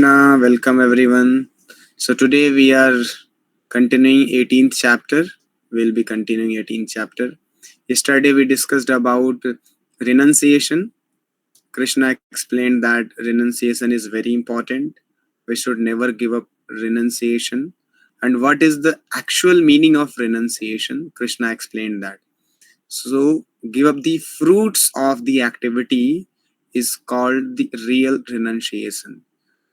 Krishna, welcome everyone. So today we are continuing 18th chapter. We'll be continuing 18th chapter. Yesterday we discussed about renunciation. Krishna explained that renunciation is very important. We should never give up renunciation. And what is the actual meaning of renunciation? Krishna explained that. So give up the fruits of the activity is called the real renunciation.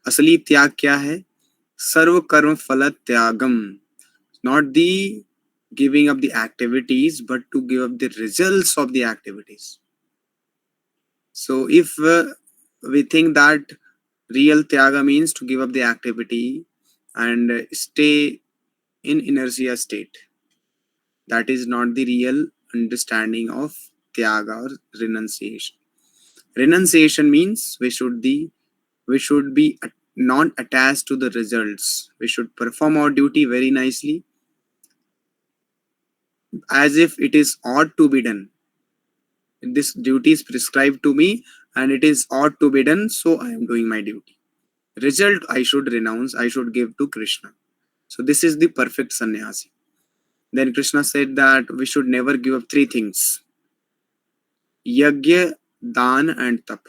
असली त्याग क्या है? सर्व कर्म फल त्यागम. Not the giving up the activities, but to give up the results of the activities. So if we think that real tyaga means to give up the activity and stay in inertia state, that is not the real understanding of tyaga or renunciation. Renunciation means we should be not attached to the results. We should perform our duty very nicely, as if it is ought to be done. This duty is prescribed to me and it is ought to be done, so I am doing my duty. Result I should renounce, I should give to Krishna. So this is the perfect sannyasi. Then Krishna said that we should never give up three things: yajna, dan and tap.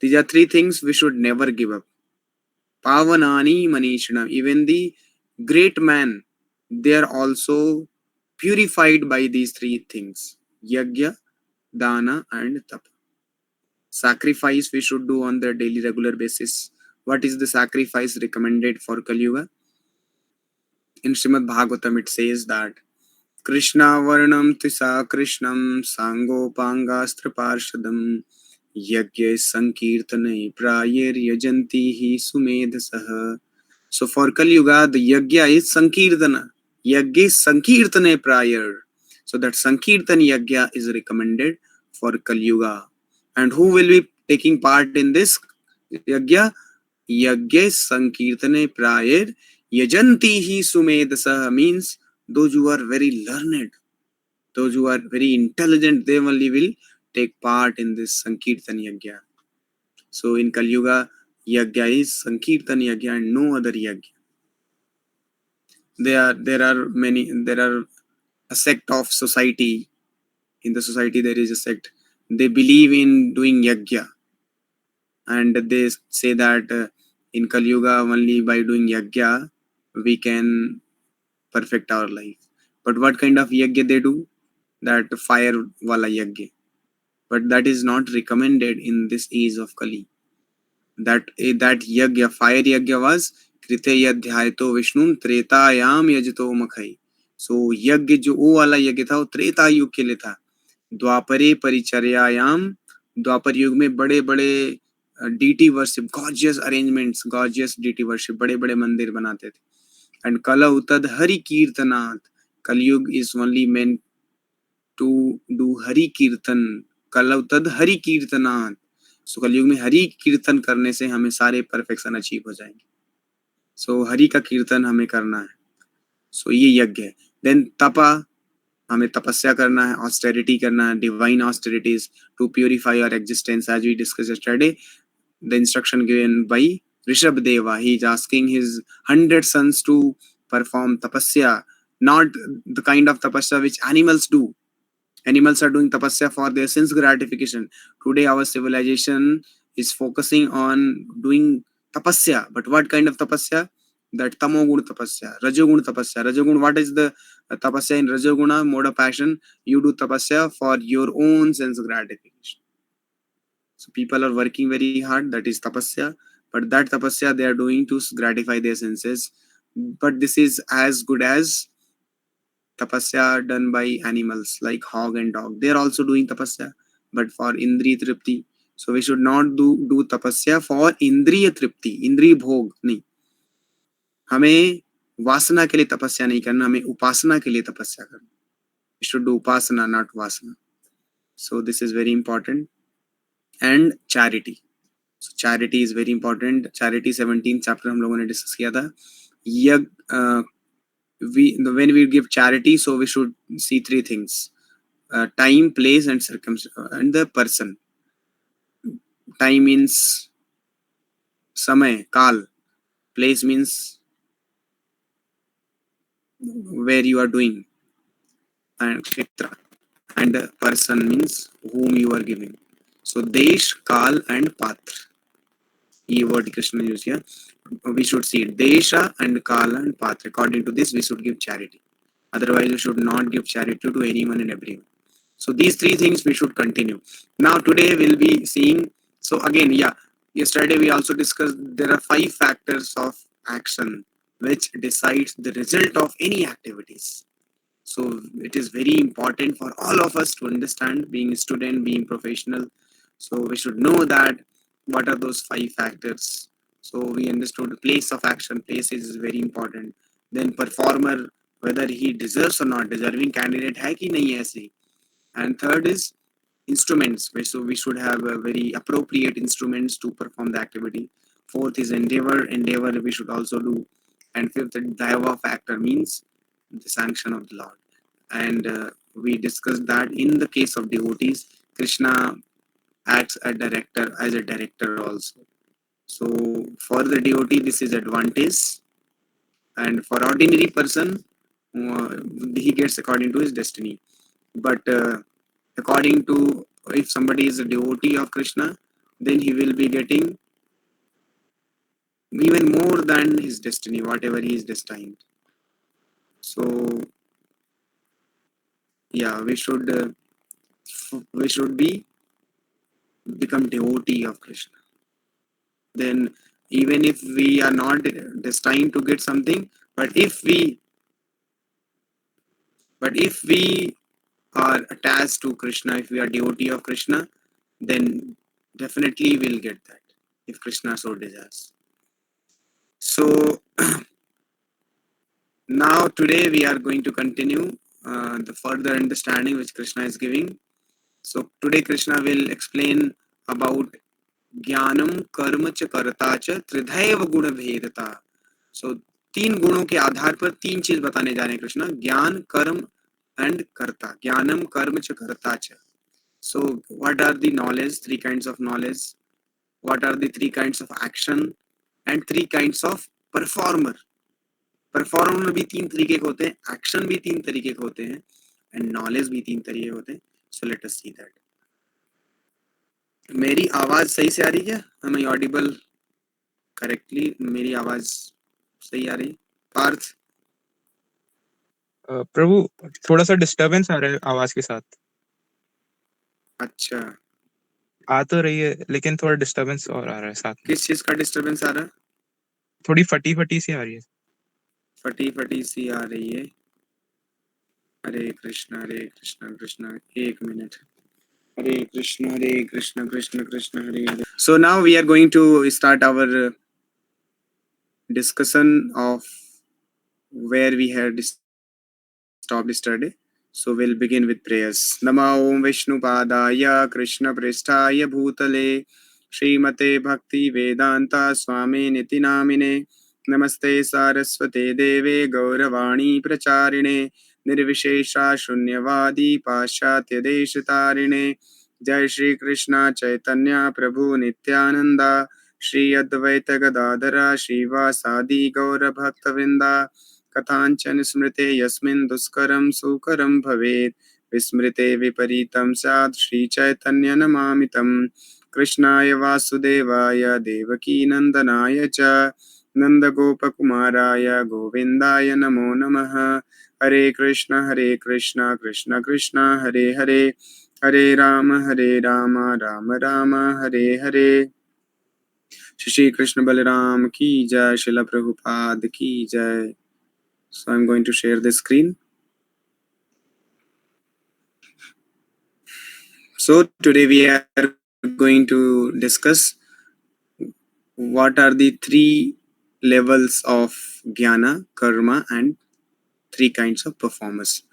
These are three things we should never give up. Pavanani Manishna, even the great man, they are also purified by these three things: yajna, dana and tapa. Sacrifice we should do on the daily regular basis. What is the sacrifice recommended for Kali Yuga? In Srimad Bhagavatam it says that Krishna Varnam Tisa Krishnam Sangopangastra Parshadam Yagya Sankirtane Prayir Yajanti Sumedasah. So for Kali Yuga, the Yagya is Sankirtana. Yagya Sankirtane Prayir. So that Sankirtan Yagya is recommended for Kali Yuga. And who will be taking part in this Yagya? Yagya Sankirtane Prayir Yajanti Sumedasah means those who are very learned, those who are very intelligent, they only will take part in this Sankirtan Yagya. So in Kali Yuga, Yagya is Sankirtan Yagya and no other Yagya. There are a sect of society. In the society there is a sect. They believe in doing Yagya. And they say that in Kali Yuga, only by doing Yagya, we can perfect our life. But what kind of Yagya they do? That fire wala Yagya. But that is not recommended in this age of Kali. That Yagya, fire Yagya was Krite Yadhyayato Vishnun Tretayam Yajito Makhai. So Yagya जो वो वाला यज्ञ था वो त्रेता युग के लिए था. द्वापरे परिचर्यायाम, द्वापर युग में बड़े बड़े deity worship, gorgeous arrangements, gorgeous deity worship, बड़े बड़े मंदिर बनाते थे. And Kala Utad Hari Kirtanat, Kali Yuga is only meant to do Hari Kirtan. Kala Utad Hari Kirtanat. So Kali Yuga में हरि कीर्तन करने से हमें सारे परफेक्शन अचीव हो जाएंगे. So हरि का कीर्तन हमें करना है. So ये यज्ञ है. Then तपा, हमें तपस्या करना है, austerity करना है, divine austerities to purify our existence, as we discussed yesterday. The instruction given by Rishabdeva, he is asking his 100 sons to perform tapasya, not the kind of tapasya which animals do. Animals are doing tapasya for their sense gratification. Today our civilization is focusing on doing tapasya. But what kind of tapasya? That tamogun tapasya, rajogun tapasya. Rajogun, what is the tapasya in rajoguna? Mode of passion. You do tapasya for your own sense gratification. So people are working very hard, that is tapasya. But that tapasya they are doing to gratify their senses. But this is as good as tapasya done by animals like hog and dog. They are also doing tapasya, but for indriya tripti. So we should not do tapasya for indriya tripti, indriya bhog नहीं. हमें वासना के लिए तपस्या नहीं करना, हमें उपासना के लिए तपस्या करना. We should do upasana, not vasana. So this is very important. And charity. So charity is very important. Charity 17th chapter हम लोगों ने डिस्कस किया था. When we give charity, so we should see three things: time, place, and circumstance, and the person. Time means samay, kal. Place means where you are doing, and kshetra. And person means whom you are giving. So desh, kal, and patra. ये word Krishna use here. We should see desha and kala and patra. According to this, we should give charity. Otherwise, we should not give charity to anyone and everyone. So these three things we should continue. Now today we'll be seeing. So again, yeah, yesterday we also discussed there are 5 factors of action which decides the result of any activities. So it is very important for all of us to understand, being a student, being professional. So we should know that what are those 5 factors. So we understood the place of action. Place is very important. Then performer, whether he deserves or not, deserving candidate hai ki nahi hai aise. And third is instruments. So we should have a very appropriate instruments to perform the activity. Fourth is endeavor. Endeavor we should also do. And fifth, daiva factor means the sanction of the Lord. And we discussed that in the case of devotees, Krishna acts as a director also. So for the devotee, this is advantage, and for ordinary person, he gets according to his destiny. But according to, if somebody is a devotee of Krishna, then he will be getting even more than his destiny, whatever he is destined. So yeah, we should be become devotee of Krishna. Then even if we are not destined to get something, but if we are attached to Krishna, if we are devotee of Krishna, then definitely we'll get that if Krishna so desires. So now today we are going to continue the further understanding which Krishna is giving. So today Krishna will explain about ज्ञानम कर्म च कर्ता च त्रिधैव गुण भेदता. So 3 गुणों के आधार पर 3 चीज बताने जा रहे हैं कृष्णा. ज्ञान, कर्म and karta. Jnanam, karma cha karta cha. So what are the knowledge? 3 kinds of knowledge. What are the 3 kinds of action? And 3 kinds of performer. Performer भी 3 तरीके के होते हैं, एक्शन भी 3 तरीके के होते हैं, एंड नॉलेज भी 3 तरीके के होते हैं. So let us see that. मेरी आवाज सही से आ रही है? Am I audible correctly? मेरी आवाज सही आ रही है? पार्थ प्रभु थोड़ा सा डिस्टरबेंस आ रहा है आवाज के साथ. अच्छा, आ तो रही है लेकिन थोड़ा डिस्टरबेंस और आ रहा है साथ में. किस चीज का डिस्टरबेंस आ रहा है? थोड़ी फटी फटी सी आ रही है. फटी फटी सी आ रही है. हरे कृष्ण कृष्ण. एक minute. Hare Krishna Krishna Krishna Hare Hare. So now we are going to start our discussion of where we had stopped yesterday. So we'll begin with prayers. Nama Om Vishnu Padaya Krishna Prestaya Bhutale Srimate Bhakti Vedanta Swami Niti Namine Namaste Saraswate Deve Gauravani Pracharine Nirvishesha Shunyavadi Pashatya Deshatarine. जय श्री कृष्ण चैतन्य प्रभु नित्यानंदा श्री अद्वैत गदाधरा श्रीवासादि गौर भक्त वृंदा कथांचन स्मृते यस्मिन् दुष्करं सुकरं भवेत् विस्मृते विपरीतं स्यात् श्री चैतन्य नमामितं. कृष्णाय वासुदेवाय देवकी नंदनाय च नंदगोपकुमाराय गोविंदाय नमो नमः. हरे कृष्ण कृष्ण कृष्ण हरे हरे हरे राम राम राम हरे हरे. श्री कृष्ण बलराम की जय. शिला प्रभुपाद की जय. So I'm going to share the screen. So today we are going to discuss what are the 3 levels of jnana, karma and 3 kinds of performance.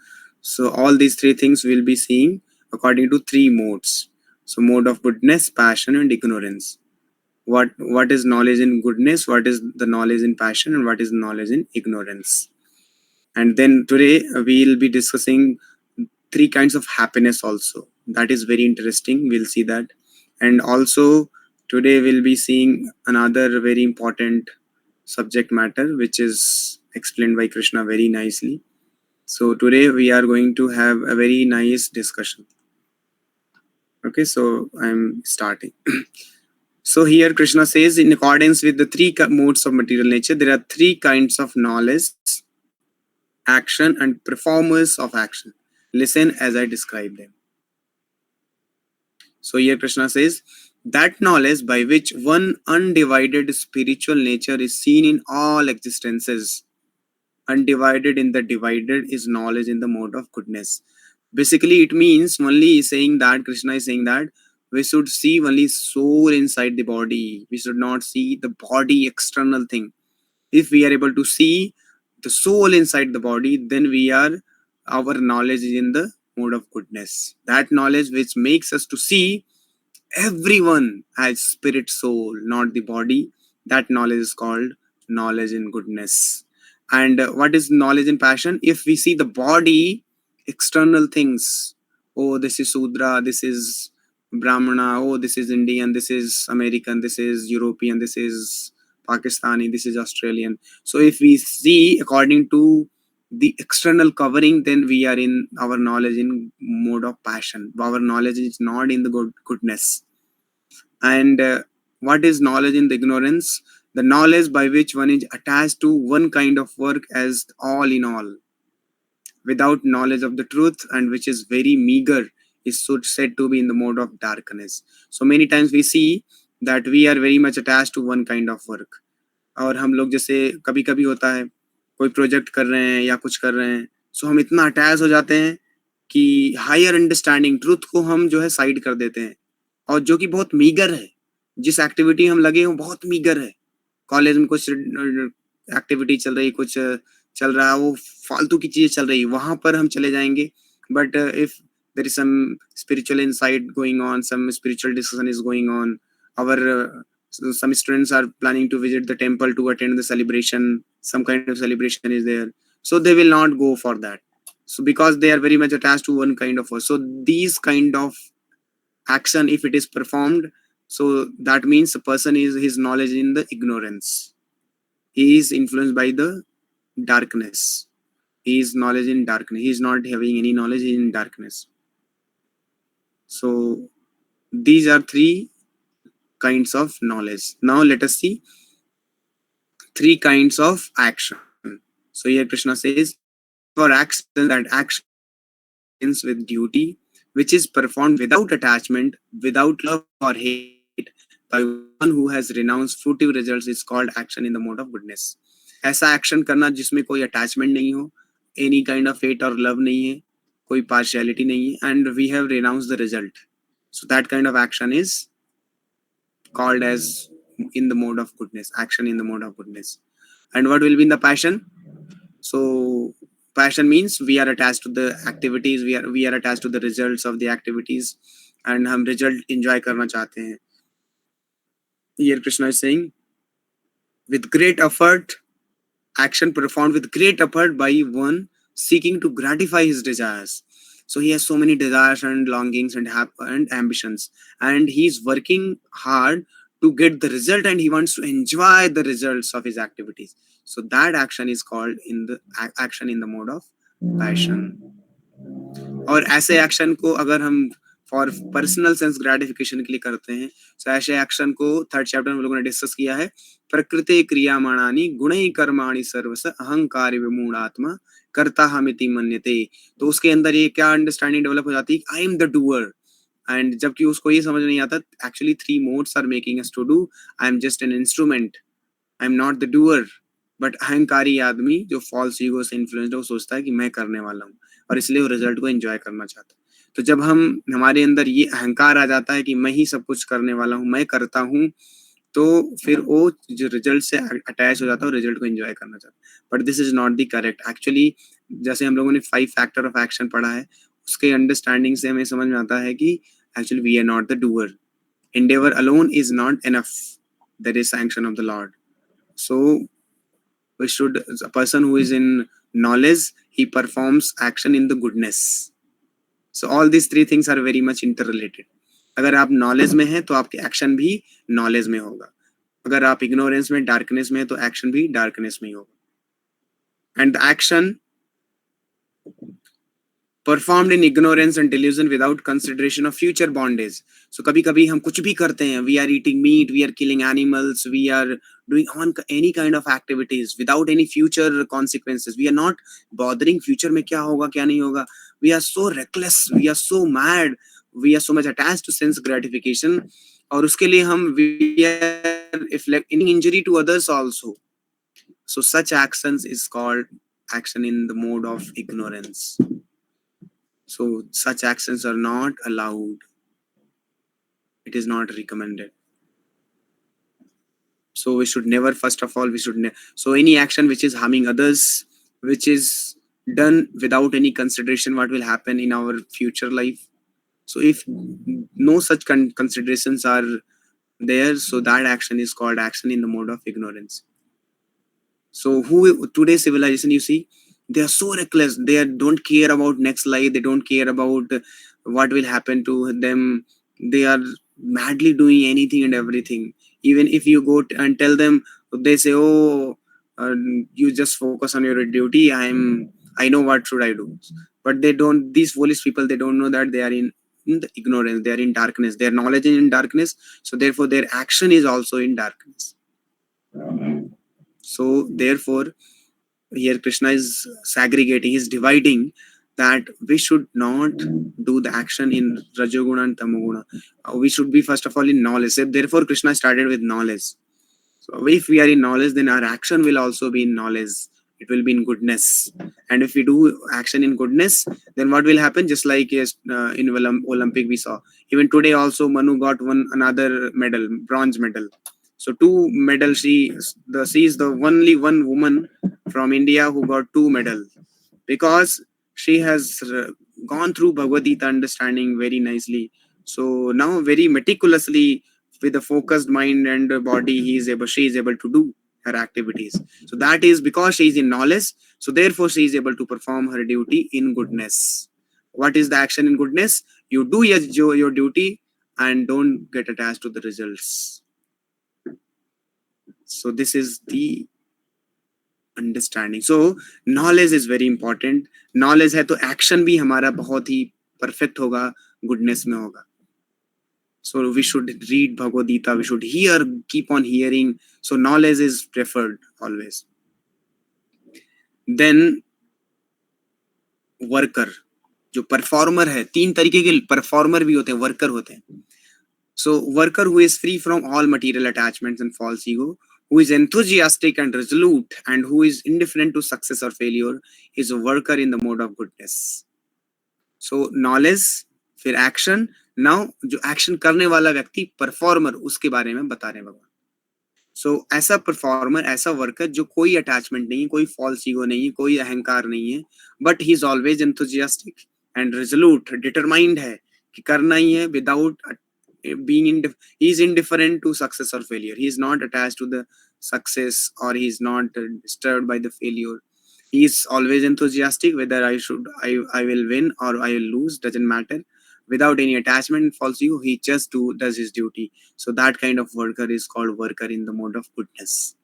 So all these 3 things we'll be seeing according to 3 modes. So mode of goodness, passion and ignorance. What is knowledge in goodness, what is the knowledge in passion, and what is knowledge in ignorance. And then today we'll be discussing 3 kinds of happiness also. That is very interesting, we'll see that. And also today we'll be seeing another very important subject matter, which is explained by Krishna very nicely. So today we are going to have a very nice discussion. Okay, so I'm starting. So here Krishna says, in accordance with the three modes of material nature, there are three kinds of knowledge, action, and performers of action. Listen as I describe them. So here Krishna says, that knowledge by which one undivided spiritual nature is seen in all existences, undivided in the divided, is knowledge in the mode of goodness. Basically, it means only saying that Krishna is saying that we should see only soul inside the body. We should not see the body external thing. If we are able to see the soul inside the body, then our knowledge is in the mode of goodness. That knowledge which makes us to see everyone has spirit, soul, not the body. That knowledge is called knowledge in goodness. And what is knowledge in passion? If we see the body, external things, oh, this is Sudra, this is Brahmana, oh, this is Indian, this is American, this is European, this is Pakistani, this is Australian. So if we see according to the external covering, then we are in our knowledge in mode of passion. Our knowledge is not in the goodness. And what is knowledge in the ignorance? The knowledge by which one is attached to one kind of work as all in all, without knowledge of the truth, and which is very meager, is said to be in the mode of darkness. So many times we see that we are very much attached to one kind of work. और हम लोग जैसे कभी कभी होता है कोई project कर रहे हैं या कुछ कर रहे हैं, सो हम इतना अटैच हो जाते हैं कि हायर अंडरस्टैंडिंग ट्रूथ को हम जो है साइड कर देते हैं, और जो कि बहुत मीगर है. जिस एक्टिविटी हम लगे वो बहुत मीगर है. कॉलेज में कुछ एक्टिविटी चल रही, कुछ चल रहा है, वो फालतू की चीजें चल रही, वहां पर हम चले जाएंगे. But if there is some spiritual insight going on, some spiritual discussion is going on, our some students are planning to visit the temple to attend the celebration, some kind of celebration is there, so they will not go for that. So because they are very much attached to one kind of work, so these kind of action, if it is performed, so that means the person is his knowledge in the ignorance, he is influenced by the darkness, he is knowledge in darkness, he is not having any knowledge in darkness. So these are three kinds of knowledge. Now let us see three kinds of action. So here Krishna says, for action, that action begins with duty, which is performed without attachment, without love or hate, by one who has renounced fruitive results, is called action in the mode of goodness. ऐसा action करना जिसमें कोई attachment नहीं हो, any kind of hate और love नहीं है, कोई पार्शियलिटी नहीं है, and we have renounced the result. So that kind of action is called as in the mode of goodness, action in the mode of goodness. And what will be in the passion? So passion means we are attached to the activities, we are attached to the results of the activities, and हम result enjoy करना चाहते हैं. Here Krishna is saying, with great effort, action performed with great effort by one seeking to gratify his desires. So he has so many desires and longings and ambitions, and he's working hard to get the result, and he wants to enjoy the results of his activities. So that action is called in the action in the mode of passion. और ऐसे action को अगर हम for personal sense gratification के लिए करते हैं, तो ऐसे एक्शन को थर्ड चैप्टर में हम लोगों ने डिस्कस किया है. प्रकृति क्रियामाणानि गुणै कर्माणि सर्वस अहंकार विमूढ़ात्मा कर्ता हमिति मन्यते. तो उसके अंदर ये क्या अंडरस्टैंडिंग डेवलप हो जाती है, I am the doer. And जबकि उसको ये समझ नहीं आता, actually three modes are making us to do, I am just an instrument, I am not the doer. But अहंकारी आदमी जो फॉल्स ईगो से इन्फ्लुएंस्ड है, वो सोचता है कि मैं करने वाला हूँ, और इसलिए वो रिजल्ट को एंजॉय करना चाहता है. तो जब हमारे अंदर ये अहंकार आ जाता है कि मैं ही सब कुछ करने वाला हूँ, मैं करता हूँ, तो फिर वो जो रिजल्ट से अटैच हो जाता है, रिजल्ट को एंजॉय करना चाहता है. But this is not the correct. Actually जैसे हम लोगों ने 5 फैक्टर ऑफ एक्शन पढ़ा है, उसके अंडरस्टैंडिंग से हमें समझ में आता है कि actually we are not the doer. endeavor alone is not enough, there is sanction of the Lord. So we should, a person who is in knowledge, he performs action in the goodness. So all these three things are very much interrelated. अगर आप knowledge में हैं तो आपके action भी knowledge में होगा. अगर आप इग्नोरेंस में, डार्कनेस में, तो एक्शन भी डार्कनेस में ही होगा. And action performed in ignorance and delusion without consideration of future bondage. So कभी कभी हम कुछ भी करते हैं, we are eating meat, we are killing animals, we are doing on any kind of activities without any future consequences. We are not bothering future में क्या होगा क्या नहीं होगा. We are so reckless, we are so mad, we are so much attached to sense gratification. और उसके लिए हम we are inflicting injury to others also. So such actions is called action in the mode of ignorance. So such actions are not allowed. It is not recommended. So we should never, first of all, we should so any action which is harming others, which is done without any consideration what will happen in our future life. So if no such considerations are there, so that action is called action in the mode of ignorance. So who today's civilization, you see, they are so reckless. They don't care about next life. They don't care about what will happen to them. They are madly doing anything and everything. Even if you go and tell them, they say, "Oh, you just focus on your duty. I know what should I do." But they don't. These foolish people, they don't know that they are in the ignorance. They are in darkness. Their knowledge is in darkness. So therefore, their action is also in darkness. So therefore, here Krishna is segregating, he's dividing that we should not do the action in Rajoguna and Tamoguna. We should be first of all in knowledge. So therefore, Krishna started with knowledge. So if we are in knowledge, then our action will also be in knowledge. It will be in goodness. And if we do action in goodness, then what will happen? Just like yes, in Olympic we saw. Even today also Manu got another medal, bronze medal. So two medals. She is the only one woman from India who got two medals because she has gone through Bhagavad Gita understanding very nicely. So now very meticulously with a focused mind and body, she is able to do her activities. So that is because she is in knowledge. So therefore she is able to perform her duty in goodness. What is the action in goodness? You do your duty and don't get attached to the results. So this is the understanding. So knowledge is very important. Knowledge है तो action भी हमारा बहुत ही perfect होगा, goodness में होगा. So we should read Bhagavad Gita, we should keep on hearing. So knowledge is preferred always. Then worker, जो performer है, तीन तरीके के परफॉर्मर भी होते हैं, वर्कर होते हैं. So worker who is free from all material attachments and false ego, who is enthusiastic and resolute and who is indifferent to success or failure, is a worker in the mode of goodness. So knowledge, फिर action. Now जो action करने वाला व्यक्ति performer, उसके बारे में बता रहे हैं भगवान. So ऐसा परफॉर्मर, ऐसा वर्कर जो कोई अटैचमेंट नहीं है, कोई फॉल्स ईगो नहीं है, कोई अहंकार नहीं है, but he is always enthusiastic and resolute, determined है कि करना ही है without being he is indifferent to success or failure. He is not attached to the success or he is not disturbed by the failure. He is always enthusiastic, whether I will win or I will lose, doesn't matter. Without any attachment, false ego, he just does his duty. So that kind of worker is called worker in the mode of goodness.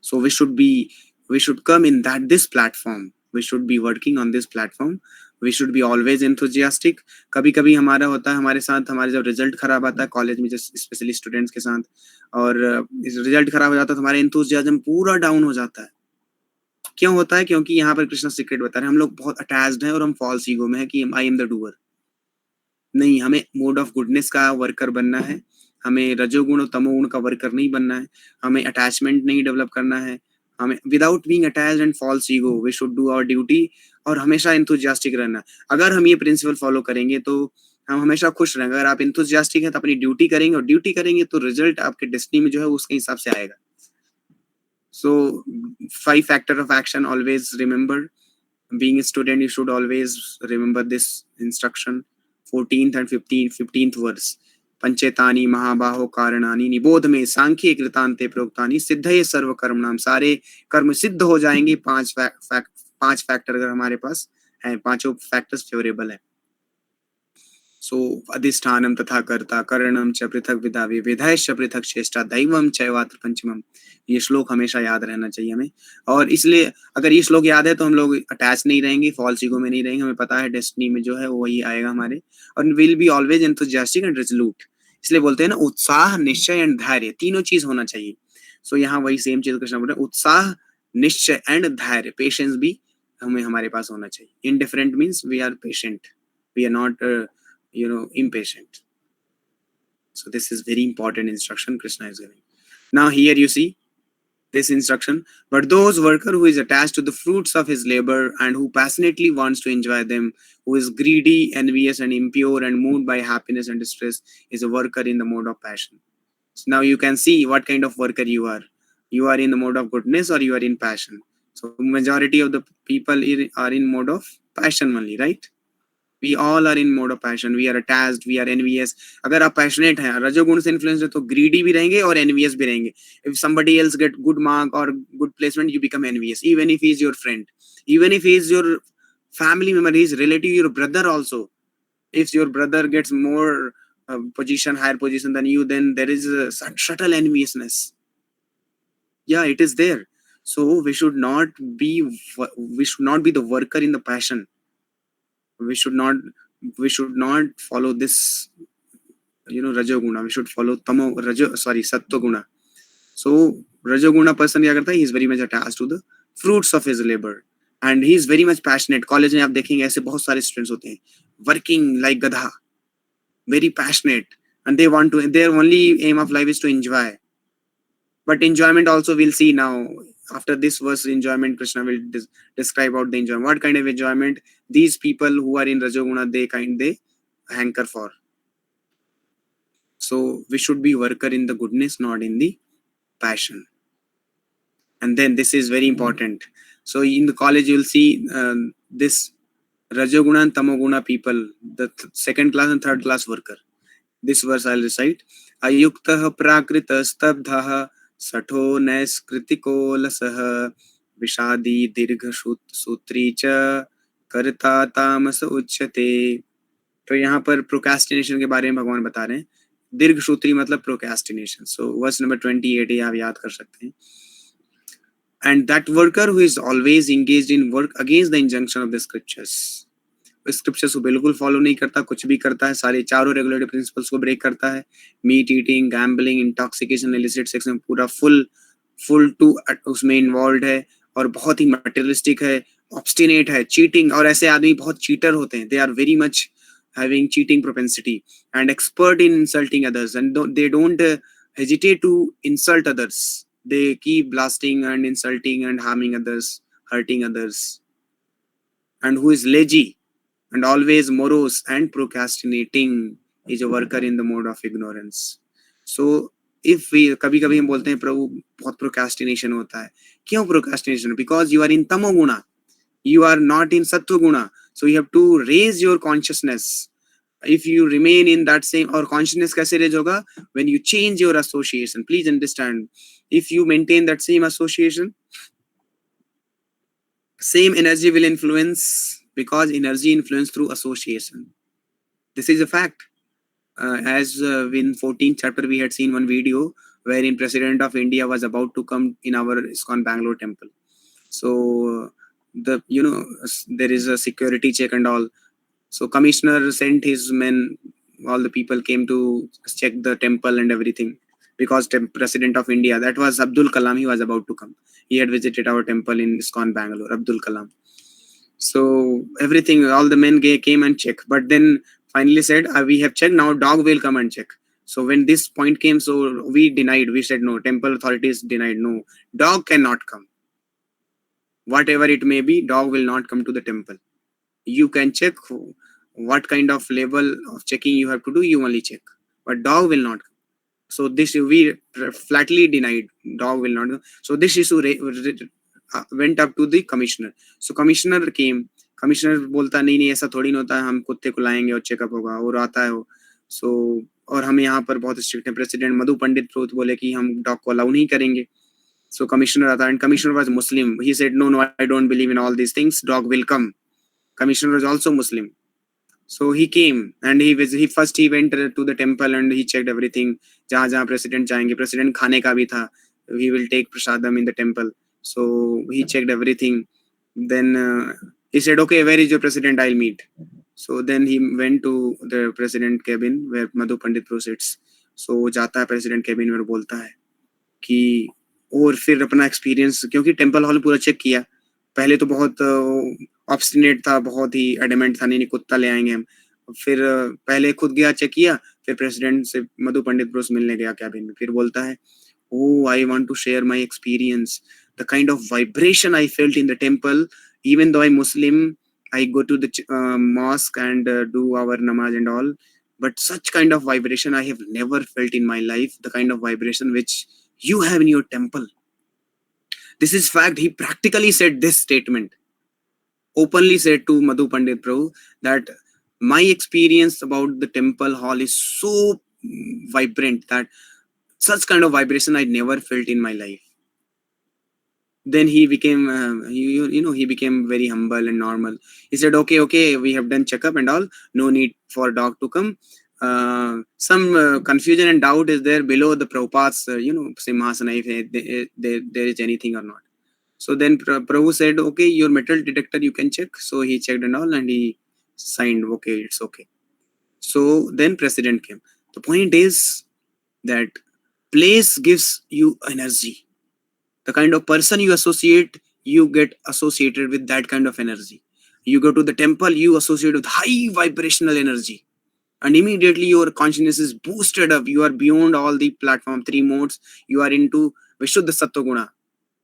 So we should come in this platform. We should be working on this platform. We should be always enthusiastic. कभी कभी हमारा होता है, हमारे साथ हमारे जब result खराब आता है कॉलेज में, जैसे स्पेशली स्टूडेंट्स के साथ, और रिजल्ट खराब हो जाता है तो हमारा एंथुसियाज्म पूरा डाउन हो जाता है. क्यों होता है? क्योंकि यहाँ पर कृष्णा सीक्रेट बता रहे हैं, हम लोग बहुत अटैच्ड हैं और हम फॉल्स ईगो में है कि आई एम द डूअर. नहीं, हमें मोड ऑफ गुडनेस का वर्कर बनना है. हमें रजोगुण और तमोगुण का वर्कर नहीं बनना है. हमें अटैचमेंट नहीं डेवलप करना है. हमें without being attached and false ego we should do our duty, और हमेशा एंथुसियास्टिक रहना. अगर हम ये प्रिंसिपल फॉलो करेंगे तो हम हमेशा खुश रहेंगे. अगर आप एंथुसियास्टिक हैं तो अपनी ड्यूटी करेंगे, और ड्यूटी करेंगे तो रिजल्ट आपके डेस्टिनी में जो है उसके हिसाब से आएगा. So 5 factor of action, always remember. Being a student, you should always remember this instruction. 14th and 15th verse. पंचेतानि महाबाहो कारणानि निबोध में सांख्ये कृतांते प्रोक्तानि सिद्धये सर्व कर्मणाम. सारे कर्म सिद्ध हो जाएंगे. 5 फैक्टर अगर हमारे पास है, पांचों फैक्टर्स फेवरेबल है. सो अधिष्ठानम तथा कर्ता करणम च पृथक विधा विधायश्च पृथक चेष्टा दैवम चैवात्र पंचमम। ये श्लोक हमेशा याद रहना चाहिए हमें, और इसलिए अगर ये श्लोक याद है तो हम लोग अटैच नहीं रहेंगे, फॉल्स ईगो में नहीं रहेंगे, हमें पता है डेस्टिनी में जो है वो वही आएगा हमारे, और will be always enthusiastic and resolute. इसलिए बोलते हैं ना, उत्साह निश्चय एंड धैर्य, तीनों चीज होना चाहिए। सो यहाँ वही सेम चीज कृष्ण बोल रहे हैं, उत्साह निश्चय एंड धैर्य, पेशेंस भी हमें हमारे पास होना चाहिए। Indifferent means we are patient, we are not impatient. So this is very important instruction Krishna is giving. Now here you see this instruction, but those worker who is attached to the fruits of his labor and who passionately wants to enjoy them, who is greedy, envious and impure and moved by happiness and distress, is a worker in the mode of passion. So now you can see what kind of worker you are. You are in the mode of goodness or you are in passion. So majority of the people are in mode of passion only, right? We all are in mode of passion, we are attached, we are envious. अगर आप passionate हैं, रजोगुण से influenced है, तो greedy भी रहेंगे और envious भी रहेंगे. If somebody else get good mark or good placement, you become envious, even if he is your friend, even if he is your family member, he is relative, your brother also. If your brother gets more position, higher position than you, then there is a subtle enviousness. Yeah, it is there. So we should not be the worker in the passion. We should not follow this, rajoguna. We should follow sattva guna. So rajoguna person क्या करता है, he is very much attached to the fruits of his labor and he is very much passionate. College में आप देखेंगे ऐसे बहुत सारे students होते हैं, working like गधा, very passionate, and they want to, their only aim of life is to enjoy. But enjoyment also we'll see now. After this verse, enjoyment, Krishna will describe out the enjoyment. What kind of enjoyment these people who are in Rajoguna, they hanker for. So we should be worker in the goodness, not in the passion. And then this is very important. So in the college, you'll see this Rajoguna and Tamoguna people, the second class and third class worker. This verse I'll recite. Ayuktah prakrita stabdhaha सठो नैस्कृतिको लसः विषादी दीर्घ सूत्री च कर्ता तामस उच्यते। तो यहाँ पर procrastination के बारे में भगवान बता रहे हैं। दीर्घ सूत्री मतलब प्रोक्रेस्टिनेशन। सो वर्स नंबर 28 आप याद कर सकते हैं। And that worker who is always engaged in work against the injunction of the scriptures. Scriptures को बिल्कुल फॉलो नहीं करता, कुछ भी करता है, सारे चारों रेगुलेटरी प्रिंसिपल्स को ब्रेक करता है। Meat eating, gambling, intoxication, illicit sex में पूरा फुल टू उसमें इन्वॉल्व है और बहुत ही मटेरियलिस्टिक है, ऑब्स्टिनेट है, चीटिंग। और ऐसे आदमी बहुत चीटर होते हैं। They are very much having cheating propensity and expert in insulting others and they don't hesitate to insult others. They keep blasting and insulting and harming others, hurting others. And who is lazy and always morose and procrastinating is a worker in the mode of ignorance. So if we कभी-कभी हम बोलते हैं प्रभु बहुत procrastination होता है. क्यों procrastination? Because you are in tamo guna, you are not in sattva guna. So you have to raise your consciousness. If you remain in that same, or consciousness कैसे raise होगा? When you change your association. Please understand, if you maintain that same association, same energy will influence, because energy influence through association. This is a fact. As in 14th chapter we had seen one video wherein President of India was about to come in our ISKCON Bangalore temple. So there is a security check and all. So commissioner sent his men, all the people came to check the temple and everything, because President of India, that was Abdul Kalam, he was about to come. He had visited our temple in ISKCON Bangalore, Abdul Kalam. So everything, all the men came and checked, but then finally said, we have checked, now dog will come and check. So when this point came, so we denied, we said no, temple authorities denied, no, dog cannot come. Whatever it may be, dog will not come to the temple. You can check what kind of level of checking you have to do, you only check, but dog will not come. So this we flatly denied, dog will not come. So this issue went up to the commissioner. So commissioner came. Commissioner बोलता नहीं ऐसा थोड़ी ना होता है, हम कुत्ते को लाएंगे और चेकअप होगा, और आता है वो. So और हम यहाँ पर बहुत स्ट्रिक्ट हैं. प्रेसिडेंट मधु पंडित बोले कि हम डॉग को अलाउ नहीं करेंगे. So commissioner आता, and commissioner was Muslim. He said no, I don't believe in all these things, dog will come. Commissioner was also Muslim. So he came and he first he went to the temple and he checked everything. जहाँ जहाँ president जाएंगे, president खाने का भी था, he will take prasadam in the temple. So he checked everything. Then he said, okay, where is your president, I'll meet. So then he went to the president cabin where Madhu Pandit Pro sits. So जाता है president cabin में, बोलता है कि और फिर अपना experience, क्योंकि टेम्पल हॉल पूरा चेक किया, पहले तो बहुत ऑब्स्टिनेट था, बहुत ही एडमेंट था, नहीं कुत्ता ले आएंगे हम। फिर पहले खुद गया, चेक किया, फिर प्रेसिडेंट से मधु पंडित ब्रोस मिलने गया कैबिन में, फिर बोलता है, oh, I want to share my experience, the kind of vibration I felt in the temple. Even though I'm Muslim, I go to the mosque and do our namaz and all, but such kind of vibration I have never felt in my life, the kind of vibration which you have in your temple. This is fact. He practically said this statement, openly said to Madhu Pandit Prabhu that my experience about the temple hall is so vibrant that such kind of vibration I never felt in my life. Then he became he became very humble and normal. He said, okay, we have done checkup and all, no need for dog to come. Some confusion and doubt is there below the Prabhupada's Simhasana, if there is anything or not. So then Prabhu said, okay, your metal detector you can check. So he checked and all and he signed, okay, it's okay. So then president came. The point is that place gives you energy. The kind of person you associate, you get associated with that kind of energy. You go to the temple, you associate with high vibrational energy, and immediately your consciousness is boosted up. You are beyond all the platform 3 modes. You are into Vishuddha Sattva Guna,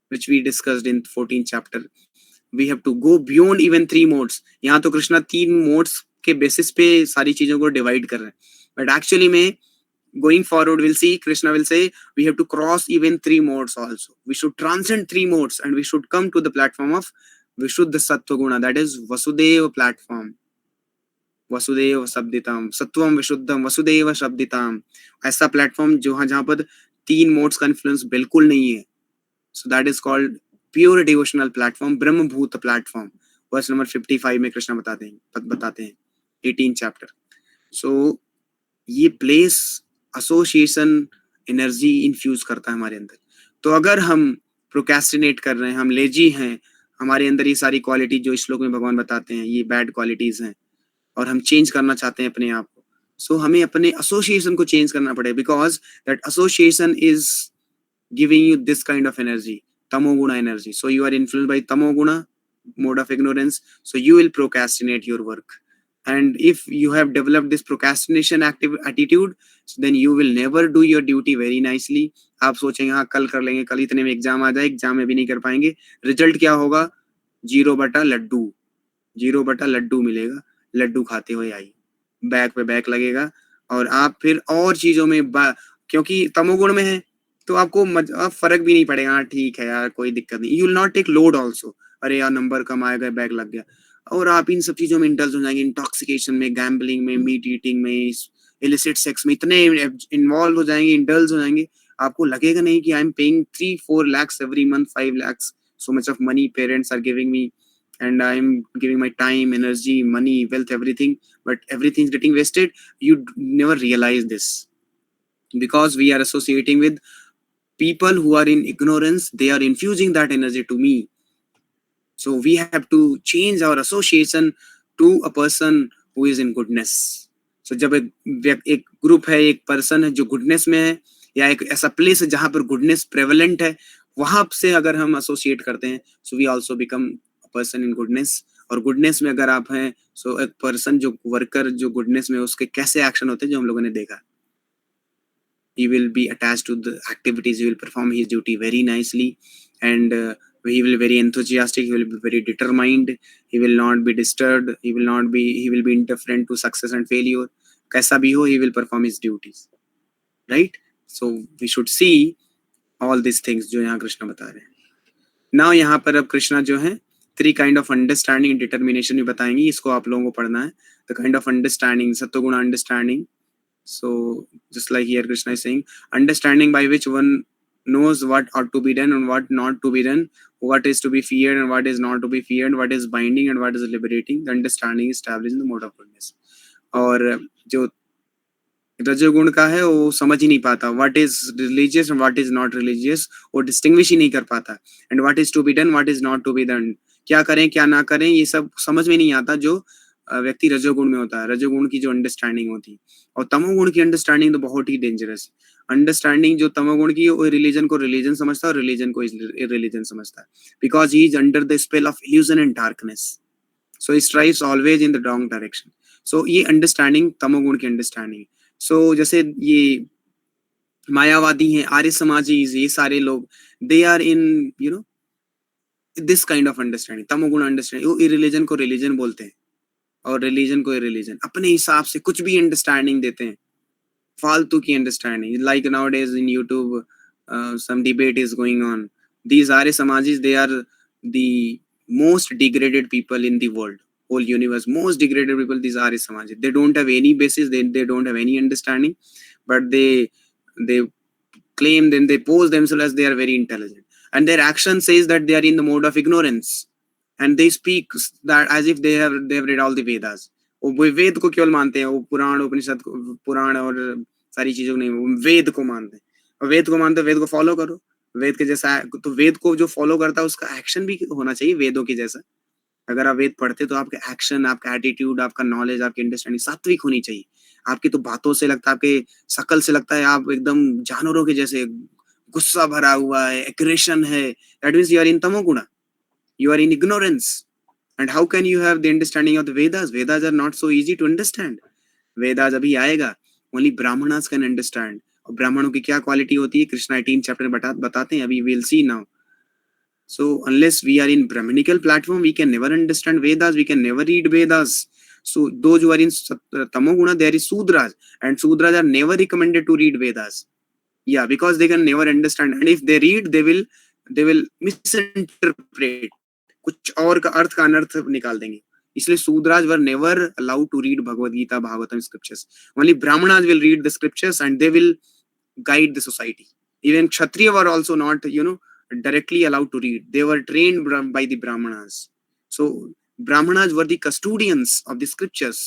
which we discussed in 14th chapter. We have to go beyond even 3 modes. यहाँ तो Krishna 3 modes के basis पे सारी चीजों को divide कर रहे हैं, but actually में going forward we'll see Krishna will say we have to cross even 3 modes also. We should transcend 3 modes and we should come to the platform of Vishuddha Sattva Guna, that is Vasudeva platform. Vasudev शब्दिताम सत्वम विशुद्धम Vasudev शब्दिताम, ऐसा platform जहां पर 3 modes का influence बिल्कुल नहीं है. So that is called pure devotional platform, ब्रह्म भूत platform. Verse number 55 में कृष्ण बताते हैं 18 चैप्टर. सो ये प्लेस एसोसिएशन एनर्जी इन्फ्यूज करता है हमारे अंदर. तो अगर हम प्रोक्रेस्टिनेट कर रहे हैं, हम लेजी हैं, हमारे अंदर ये सारी क्वालिटी जो इस श्लोक में भगवान बताते हैं ये बैड क्वालिटीज हैं, और हम चेंज करना चाहते हैं अपने आप को, सो हमें अपने एसोसिएशन को चेंज करना पड़ेगा, because that association is giving you this kind of energy, tamoguna energy. So you are influenced by tamoguna mode of ignorance, so you will procrastinate your work. And if you have developed this procrastination active attitude, so then you will never do your duty very nicely. आप सोचेंगे हाँ कल कर लेंगे, कल इतने में exam आ जाए, एग्जाम में भी नहीं कर पाएंगे, रिजल्ट क्या होगा? 0/लड्डू मिलेगा, लड्डू खाते हुए आई, बैक पे बैक लगेगा, और आप फिर और चीजों में क्योंकि तमोगुण में है तो आपको फर्क भी नहीं पड़ेगा, हाँ ठीक है यार कोई दिक्कत नहीं, you will not take load also, अरे यार नंबर कम आएगा, बैग लग गया, और आप इन सब चीजों में इंडल्ज हो जाएंगे, इंटॉक्सिकेशन में, गैम्बलिंग में, मीट ईटिंग में, इलिसिट सेक्स में इतने इन्वॉल्व हो जाएंगे, इंडल्ज हो जाएंगे, आपको लगेगा नहीं कि I am paying 3-4 lakhs every month, 5 lakhs, so much of money parents are giving me, and I'm giving my time, energy, money, wealth, everything, but everything's getting wasted. You never realize this because we are associating with people who are in ignorance. They are infusing that energy to me. So we have to change our association to a person who is in goodness. So जब एक group है, एक person है जो goodness में है, या एक ऐसा प्लेस है जहां पर गुडनेस प्रेवलेंट है, वहां से अगर हम एसोसिएट करते हैं, so we also become a person in goodness. और गुडनेस में अगर आप हैं, सो एक पर्सन जो वर्कर जो गुडनेस में, उसके कैसे एक्शन होते हैं जो हम लोगों ने देखा. He will be attached to the activities, he will perform his duty very nicely, and he will be very enthusiastic, he will be very determined, he will not be disturbed, he will be indifferent to success and failure. Kaisa bhi ho, he will perform his duties, right? So we should see all these things जो यहाँ कृष्ण बता रहे हैं. Now यहाँ पर अब कृष्णा जो है 3 kind of understanding and determination भी बताएंगे, इसको आप लोगों को पढ़ना है. The kind of understanding, सत्वगुण understanding. So just like here Krishna is saying, understanding by which one knows what ought to be done and what not to be done, what is to be feared and what is not to be feared, what is binding and what is liberating. The understanding is established in the mode of goodness. और जो रजोगुण का है वो समझ ही नहीं पाता what is religious and what is not religious, वो डिस्टिंग्विश ही नहीं कर पाता, and what is to be done what is not to be done, क्या करें क्या ना करें ये सब समझ में नहीं आता जो व्यक्ति रजोगुण में होता है, रजोगुण की जो अंडरस्टैंडिंग होती है। और तमोगुण की अंडरस्टैंडिंग तो बहुत ही डेंजरस है। अंडरस्टैंडिंग जो तमोगुण की, वो रिलीजन को रिलीजन समझता है और रिलीजन को रिलीजन समझता है, because he is under the spell of illusion and darkness, so he strives always in the wrong direction. So ये अंडरस्टैंडिंग तमोगुण की अंडरस्टैंडिंग। सो जैसे ये मायावादी हैं, आर्य समाजी, ये सारे लोग, they are in you know this kind of understanding, तमोगुण अंडरस्टैंडिंग। वो रिलीजन को रिलीजन बोलते हैं और रिलीजन को रिलीजन, अपने हिसाब से कुछ भी अंडरस्टैंडिंग देते हैं, फालतू की understanding. Like now days in YouTube some debate is going on. These Arya Samajis, they are the most degraded people in the world, whole universe. Most degraded people, these Arya Samajis. They don't have any basis. They don't have any understanding, but they claim, then they pose themselves as they are very intelligent, and their action says that they are in the mode of ignorance, and they speak that as if they have read all the Vedas. वो वेद को केवल मानते हैं, वो पुराण उपनिषद पुराण और सारी चीजों को नहीं, वो वेद को मानते हैं। और वेद को मानते, वेद को फॉलो करो, वेद के जैसा। तो वेद को जो फॉलो करता है उसका एक्शन भी होना चाहिए वेदों के जैसा। अगर आप वेद पढ़ते तो आपका एक्शन, आपका एटीट्यूड, आपका नॉलेज, आपकी अंडरस्टैंडिंग सात्विक होनी चाहिए। आपकी तो बातों से लगता है, आपके शकल से लगता है आप एकदम जानवरों के जैसे, गुस्सा भरा हुआ है, एग्रेशन है, that means you are in तमोगुण, you are in ignorance. And how can you have the understanding of the Vedas? Vedas are not so easy to understand. Vedas अभी आएगा, only Brahmanas can understand. और ब्राह्मणों की क्या quality होती है, Krishna 18 chapter में बताते हैं, अभी we'll see now. So unless we are in Brahminical platform, we can never understand Vedas, we can never read Vedas. So those who are in Tamoguna, there is Sudras, and Sudras are never recommended to read Vedas. Yeah, because they can never understand, and if they read, they will misinterpret, कुछ और का अर्थ का अनर्थ निकाल देंगे। इसलिए Shudras were never allowed to read Bhagavad Gita, Bhagavatam scriptures. Only Brahmanas will read the scriptures and they will guide the society. Even Kshatriya were also not, directly allowed to read. They were trained by the Brahmanas. So Brahmanas were the custodians of the scriptures.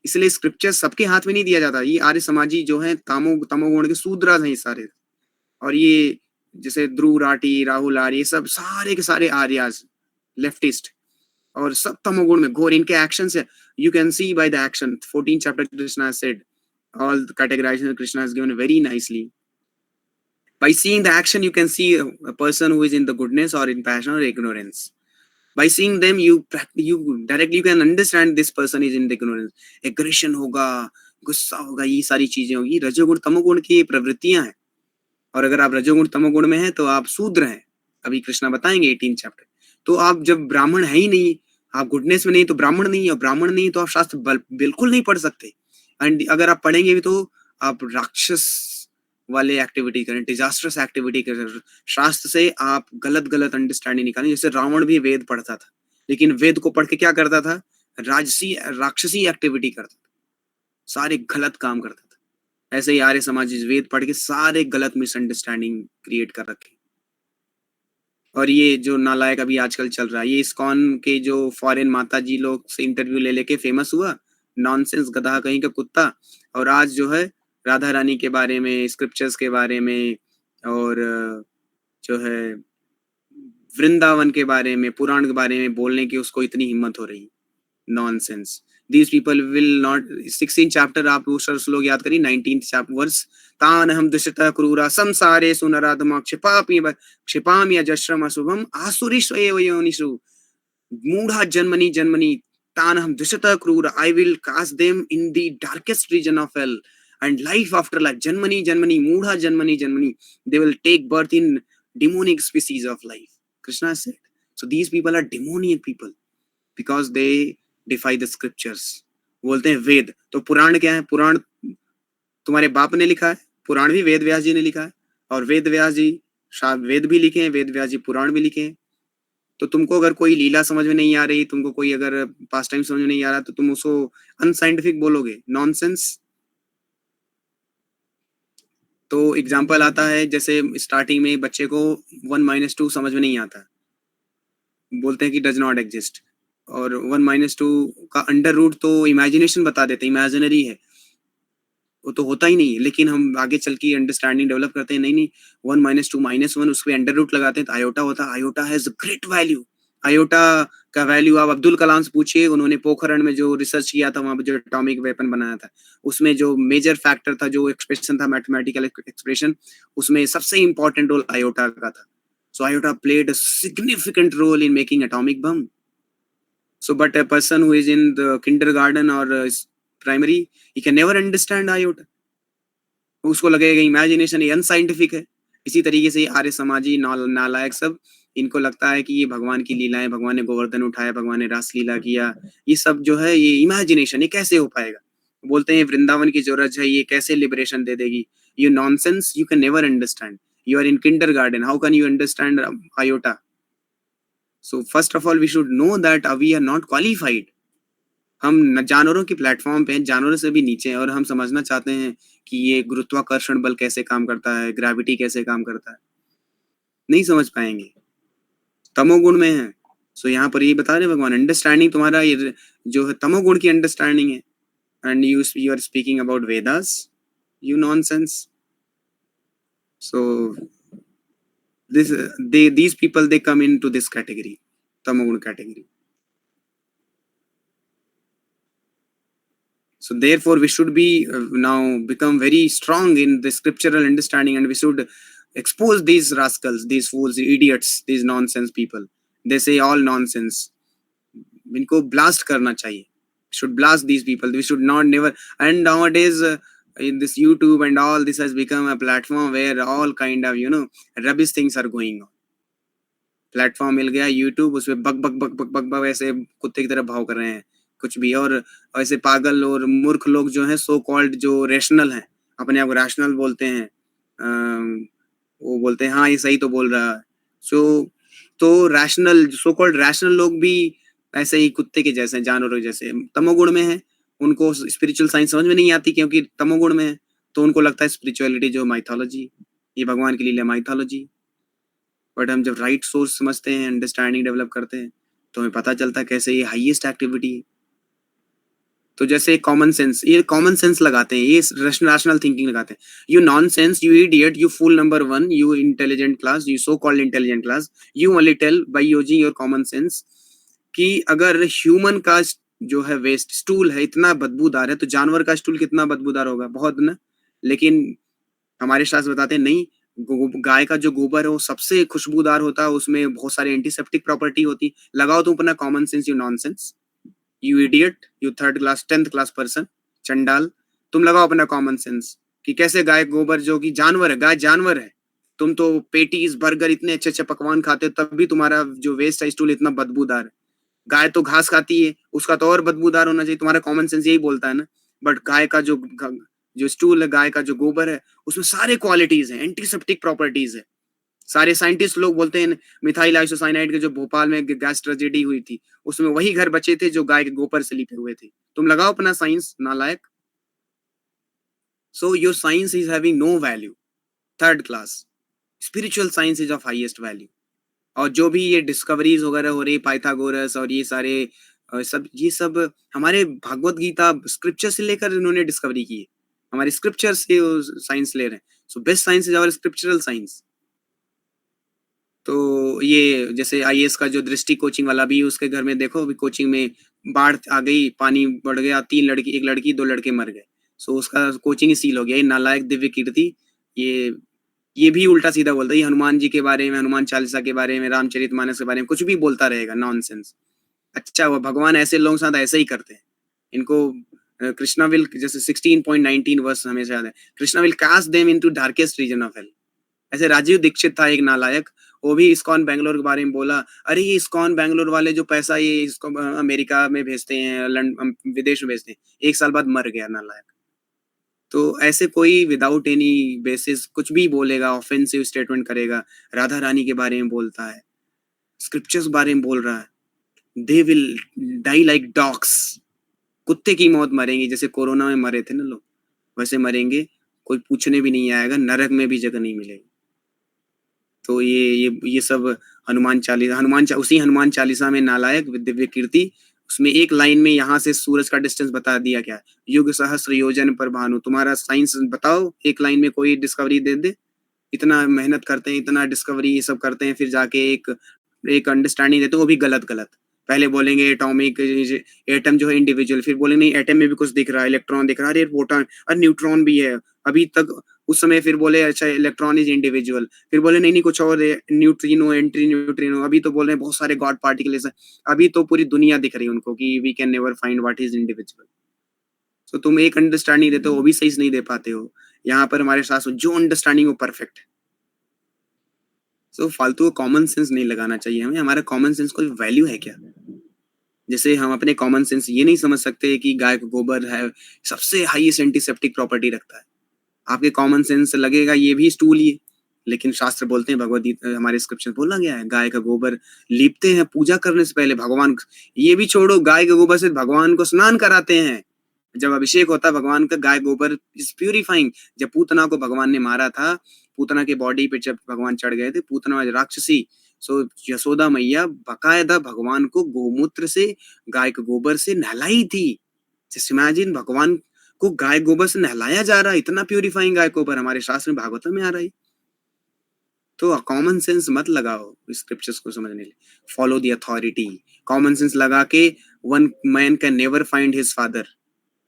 इसलिए scriptures सबके हाथ में नहीं दिया जाता। ये आर्य समाजी जो है तमोगुण के शूद्राज हैं ये सारे। और ये जैसे ध्रुव राठी, राहुल आर्य, सब सारे के सारे आर्याज, लेफ्टिस्ट, और सब तमोगुण में घोर। इनके एक्शन से you can see by the action. 14 chapter Krishna said all the categorization Krishna has given very nicely. By seeing the action, you can see a person who is in the goodness or in passion or ignorance. By seeing them, you directly you can understand this person is in the ignorance. Aggression होगा, गुस्सा होगा, ये सारी चीजें होगी। रजोगुण तमोगुण की प्रवृत्तियां हैं, और अगर आप रजोगुण तमोगुण में हैं तो आप शूद्र हैं। अभी कृष्णा बताएंगे 18 चैप्टर। तो आप जब ब्राह्मण है ही नहीं, आप गुडनेस में नहीं, तो ब्राह्मण नहीं, और ब्राह्मण नहीं तो आप शास्त्र बिल्कुल नहीं पढ़ सकते। एंड अगर आप पढ़ेंगे भी तो आप राक्षस वाले एक्टिविटी करें, डिजास्टरस एक्टिविटी करें, शास्त्र से आप गलत अंडरस्टैंडिंग निकालें। जैसे रावण भी वेद पढ़ता था, लेकिन वेद को पढ़ के क्या करता था, राक्षसी एक्टिविटी करता था, सारे गलत काम करता था। ऐसे ही आर्य समाज वेद पढ़ के सारे गलत मिसअंडरस्टैंडिंग क्रिएट कर रखे। और ये जो नालायक अभी आजकल चल रहा है, ये इस्कॉन के जो फॉरेन माता जी लोग से इंटरव्यू ले लेके फेमस हुआ, नॉनसेंस गधा कहीं का कुत्ता। और आज जो है राधा रानी के बारे में, स्क्रिप्चर्स के बारे में, और जो है वृंदावन के बारे में, पुराण के बारे में बोलने की उसको इतनी हिम्मत हो रही। Nonsense. These people will not। 16 chapter आप वो श्लोक याद करिए, 19th चैप्टर वर्स, तान हम दुष्टः क्रूरा संसारे सुनराधमा क्षिपामि अजस्रम अशुभम आसुरीषु एव योनिषु मूढ़ा जन्मनि जन्मनि तान हम दुष्टः क्रूरा, I will cast them in the darkest region of hell and life after life, जन्मनि जन्मनि मूढ़ा जन्मनि जन्मनि, they will take birth in demonic species of life, Krishna said. So these people are demoniac people because they defy the scriptures। बोलते हैं वेद, तो पुराण क्या है? पुराण तुम्हारे बाप ने लिखा है, पुराण भी वेद व्यास जी ने लिखा है, और वेद व्यास जी वेद भी लिखे हैं, वेद व्यास जी पुराण भी लिखे हैं। तो तुमको अगर कोई लीला समझ में नहीं आ रही, तुमको कोई अगर पास टाइम समझ में नहीं आ रहा, तो तुम उसको अनसाइंटिफिक बोलोगे, नॉनसेंस। तो एग्जाम्पल आता है, जैसे स्टार्टिंग में बच्चे को 1 - 2 समझ में नहीं आता, बोलते हैं कि डज नॉट एग्जिस्ट। और 1 - 2 का अंडर रूट तो इमेजिनेशन बता देते, इमेजिनरी है, वो तो होता ही नहीं है। लेकिन हम आगे चल के अंडरस्टैंडिंग डेवलप करते हैं, नहीं नहीं 1 - 2 - 1 उस पे अंडर रूट लगाते हैं तो आयोटा होता है। Iota has great value. Iota का वैल्यू आप अब्दुल कलाम से पूछिए, उन्होंने पोखरण में जो रिसर्च किया था, वहां पे जो एटॉमिक वेपन बनाया था, उसमें जो मेजर फैक्टर था, जो एक्सप्रेशन था, मैथमेटिकल एक्सप्रेशन, उसमें सबसे इंपॉर्टेंट रोल आयोटा का था। So iota played a significant role in making atomic bomb. So, but a person who is in the kindergarten or primary, he can never understand iota. उसको लगेगा imagination ये unscientific है। इसी तरीके से आर्य समाजी नालायक सब, इनको लगता है कि ये भगवान की लीलाएं, भगवान ने गोवर्धन उठाया, भगवान ने रास लीला किया, ये सब जो है ये इमेजिनेशन, ये कैसे हो पाएगा। बोलते हैं वृंदावन की जरूरत है, ये कैसे लिबरेशन दे देगी। You nonsense, you can never understand. You are in kindergarten, how can you understand iota. So first of all we should know that we are not qualified. हम जानवरों के प्लेटफॉर्म पे हैं, जानवरों से भी नीचे हैं, और हम समझना चाहते हैं कि ये गुरुत्वाकर्षण बल कैसे काम करता है, ग्रेविटी कैसे काम करता है, नहीं समझ पाएंगे, तमोगुण में है। सो यहाँ पर ये बता रहे भगवान, अंडरस्टैंडिंग तुम्हारा ये जो है तमोगुण की अंडरस्टैंडिंग है। And you are speaking about Vedas, you nonsense. So this these people they come into this category, tamogun category. So therefore we should be now become very strong in the scriptural understanding, and we should expose these rascals, these fools, idiots, these nonsense people. They say all nonsense, इनको blast करना चाहिए, should blast these people. We should not never. And nowadays in this YouTube and all, this has become a platform where all kind of rubbish things are going on. Platform मिल गया YouTube, उसमें बक बक बक बक बक बक ऐसे कुत्ते की तरह भाव कर रहे हैं कुछ भी। और ऐसे पागल और मूर्ख लोग जो हैं, सो कॉल्ड जो रैशनल हैं, अपने आप को रैशनल बोलते हैं, वो बोलते हैं हाँ ये सही तो बोल रहा है। सो तो रैशनल, सो कॉल्ड रैशनल लोग भी ऐसे ही कुत्ते के जैसे, जानवरों जैसे तमोगुण में है। उनको स्पिरिचुअल साइंस समझ में नहीं आती क्योंकि तमोगुण में है, तो उनको लगता है स्पिरिचुअलिटी जो माइथोलॉजी, ये भगवान के लिए माइथोलॉजी। बट हम जब राइट सोर्स समझते हैं, अंडरस्टैंडिंग डेवलप करते हैं, तो हमें पता चलता है कैसे ये हाईएस्ट एक्टिविटी है। तो जैसे कॉमन सेंस, ये कॉमन सेंस लगाते हैं, ये रैशनल थिंकिंग लगाते हैं। You nonsense, you idiot, you fool number 1, you intelligent class, you so called intelligent class, you only tell by using your common sense कि अगर ह्यूमन का जो है वेस्ट स्टूल है इतना बदबूदार है, तो जानवर का स्टूल कितना बदबूदार होगा, बहुत ना। लेकिन हमारे शास्त्र बताते हैं नहीं, गाय का जो गोबर है वो सबसे खुशबूदार होता है, उसमें बहुत सारे एंटीसेप्टिक प्रॉपर्टी होती। लगाओ तुम अपना common sense, you nonsense, you idiot, you 3rd class 10th class person, चंडाल, तुम लगाओ अपना कॉमन सेंस कि कैसे गाय गोबर, जो कि जानवर है, गाय जानवर है, तुम तो पेटीज बर्गर इतने अच्छे अच्छे पकवान खाते हो, तब भी तुम्हारा जो वेस्ट है स्टूल इतना बदबूदार है। गाय तो घास खाती है, उसका तो और बदबूदार होना चाहिए, तुम्हारा कॉमन सेंस यही बोलता है ना। बट गाय का जो स्टूल है, गाय का जो गोबर है, उसमें सारे क्वालिटीज हैं, एंटीसेप्टिक प्रॉपर्टीज है। सारे साइंटिस्ट लोग बोलते हैं मिथाइल आइसोसाइनाइड के जो भोपाल में गैस ट्रेजेडी हुई थी, उसमें वही घर बचे थे जो गाय के गोबर से लिपे हुए थे। तुम लगाओ अपना साइंस, नालायक। So your science is having no value, 3rd class. Spiritual science is of highest value. और जो भी ये डिस्कवरीज वगैरह हो रही, पाइथागोरस और ये सारे ये सब हमारे भागवत गीता स्क्रिप्चर से लेकर इन्होंने डिस्कवरी की है, हमारे स्क्रिप्चर से साइंस ले रहे हैं। So best science is our scriptural science. तो ये जैसे आईएएस का जो दृष्टि कोचिंग वाला भी, उसके घर में देखो अभी कोचिंग में बाढ़ आ गई, पानी बढ़ गया, 3 लड़की, 1 लड़की 2 लड़के मर गए। सो उसका कोचिंग ही सील हो गया। ये नालायक दिव्य कीर्ति, ये भी उल्टा सीधा बोलता है, ये हनुमान जी के बारे में, हनुमान चालीसा के बारे में, रामचरितमानस के बारे में कुछ भी बोलता रहेगा, नॉनसेंस। अच्छा वो भगवान ऐसे लोगों के साथ ऐसे ही करते हैं। इनको कृष्णा विल, जैसे 16.19 वर्ष हमेशा याद है, Krishna will cast them into darkest region of hell. ऐसे राजीव दीक्षित था एक नालायक, वो भी इस्कॉन बैंगलोर के बारे में बोला, अरे ये इस्कॉन बैंगलोर वाले जो पैसा ये इसको अमेरिका में भेजते हैं, विदेश में भेजते हैं, 1 साल बाद मर गया नालायक। तो ऐसे कोई विदाउट एनी बेसिस कुछ भी बोलेगा, ऑफेंसिव स्टेटमेंट करेगा, राधा रानी के बारे में बोलता है, स्क्रिप्चर्स बारे में बोल रहा है, they will die like dogs, कुत्ते की मौत मरेंगे, जैसे कोरोना में मरे थे ना लोग, वैसे मरेंगे, कोई पूछने भी नहीं आएगा, नरक में भी जगह नहीं मिलेगी। तो ये सब उसी हनुमान चालीसा में नालायक दिव्य कीर्ति, उसमें एक लाइन में यहाँ से सूरज का डिस्टेंस बता दिया क्या, युग सहस्र योजन पर भानु। तुम्हारा साइंस बताओ, एक लाइन में कोई डिस्कवरी दे दे। इतना मेहनत करते हैं, इतना डिस्कवरी ये सब करते हैं, फिर जाके एक अंडरस्टैंडिंग देते हैं, वो भी गलत गलत। पहले बोलेंगे एटॉमिक, एटम जो है इंडिविजुअल, फिर बोलेंगे नहीं एटम में भी कुछ दिख रहा है, इलेक्ट्रॉन दिख रहा है, अरे प्रोटॉन और न्यूट्रॉन भी है अभी तक। उस समय फिर बोले अच्छा इलेक्ट्रॉन इज इंडिविजुअल, फिर बोले नहीं नहीं कुछ और है, न्यूट्रिनो एंट्री न्यूट्रिनो, अभी तो बोल रहे हैं बहुत सारे गॉड पार्टिकल्स हैं। अभी तो पूरी दुनिया दिख रही है उनको कि we can never find what is individual. तो तुम एक अंडरस्टैंडिंग देते हो, वो भी सही से नहीं दे पाते हो। यहाँ पर हमारे साथ जो अंडरस्टैंडिंग वो परफेक्ट है। सो फालतू कॉमन सेंस नहीं लगाना चाहिए हमें। हमारा कॉमन सेंस कोई वैल्यू है क्या? जैसे हम अपने कॉमन सेंस ये नहीं समझ सकते कि गाय का गोबर है सबसे हाईएस्ट एंटीसेप्टिक प्रॉपर्टी रखता है। आपके कॉमन सेंस लगेगा ये भी स्टूल ही है, लेकिन शास्त्र बोलते हैं, भगवदगीता हमारे स्क्रिप्चर बोला गया है गाय का गोबर लीपते हैं पूजा करने से पहले भगवान। ये भी छोड़ो, गाय के गोबर से भगवान को स्नान कराते हैं। जब अभिषेक होता है भगवान का, गाय गोबर इज प्यूरिफाइंग। जब पूतना को भगवान ने मारा था, पूतना के बॉडी पे जब भगवान चढ़ गए थे, पूतना राक्षसी, सो यशोदा मैया बकायदा भगवान को गोमूत्र से, गाय के गोबर से नहलाई थी। जस्ट इमेजिन, भगवान को गाय गोबर से नहलाया जा रहा है, इतना प्यूरिफाइंग गाय गोबर। हमारे शास्त्र में भागवत में आ रहा है। तो कॉमन सेंस मत लगाओ स्क्रिप्चर्स को समझने लिए, follow the authority. Common sense लगा के one man can never find his father,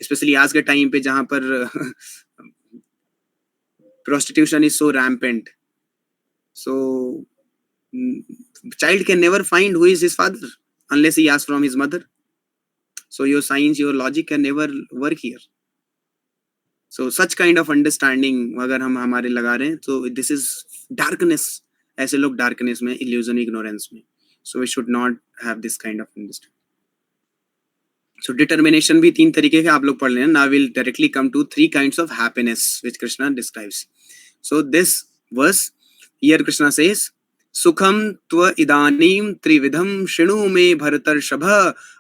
specially आज के टाइम पे जहां पर prostitution is so rampant, so child can never find who is his father unless he asks from his mother. So your science, your logic can never work here. So such kind of understanding अगर हम हमारे लगा रहे हैं, तो this is darkness. ऐसे लोग darkness में, illusion, ignorance में, so we should not have this kind of understanding. So determination भी तीन तरीके के आप लोग पढ़ लेना. Now we'll directly come to three kinds of happiness which Krishna describes. So this verse here Krishna says, सुखम त्व इदानीम त्रिविधम शृणु मे भरतर्षभ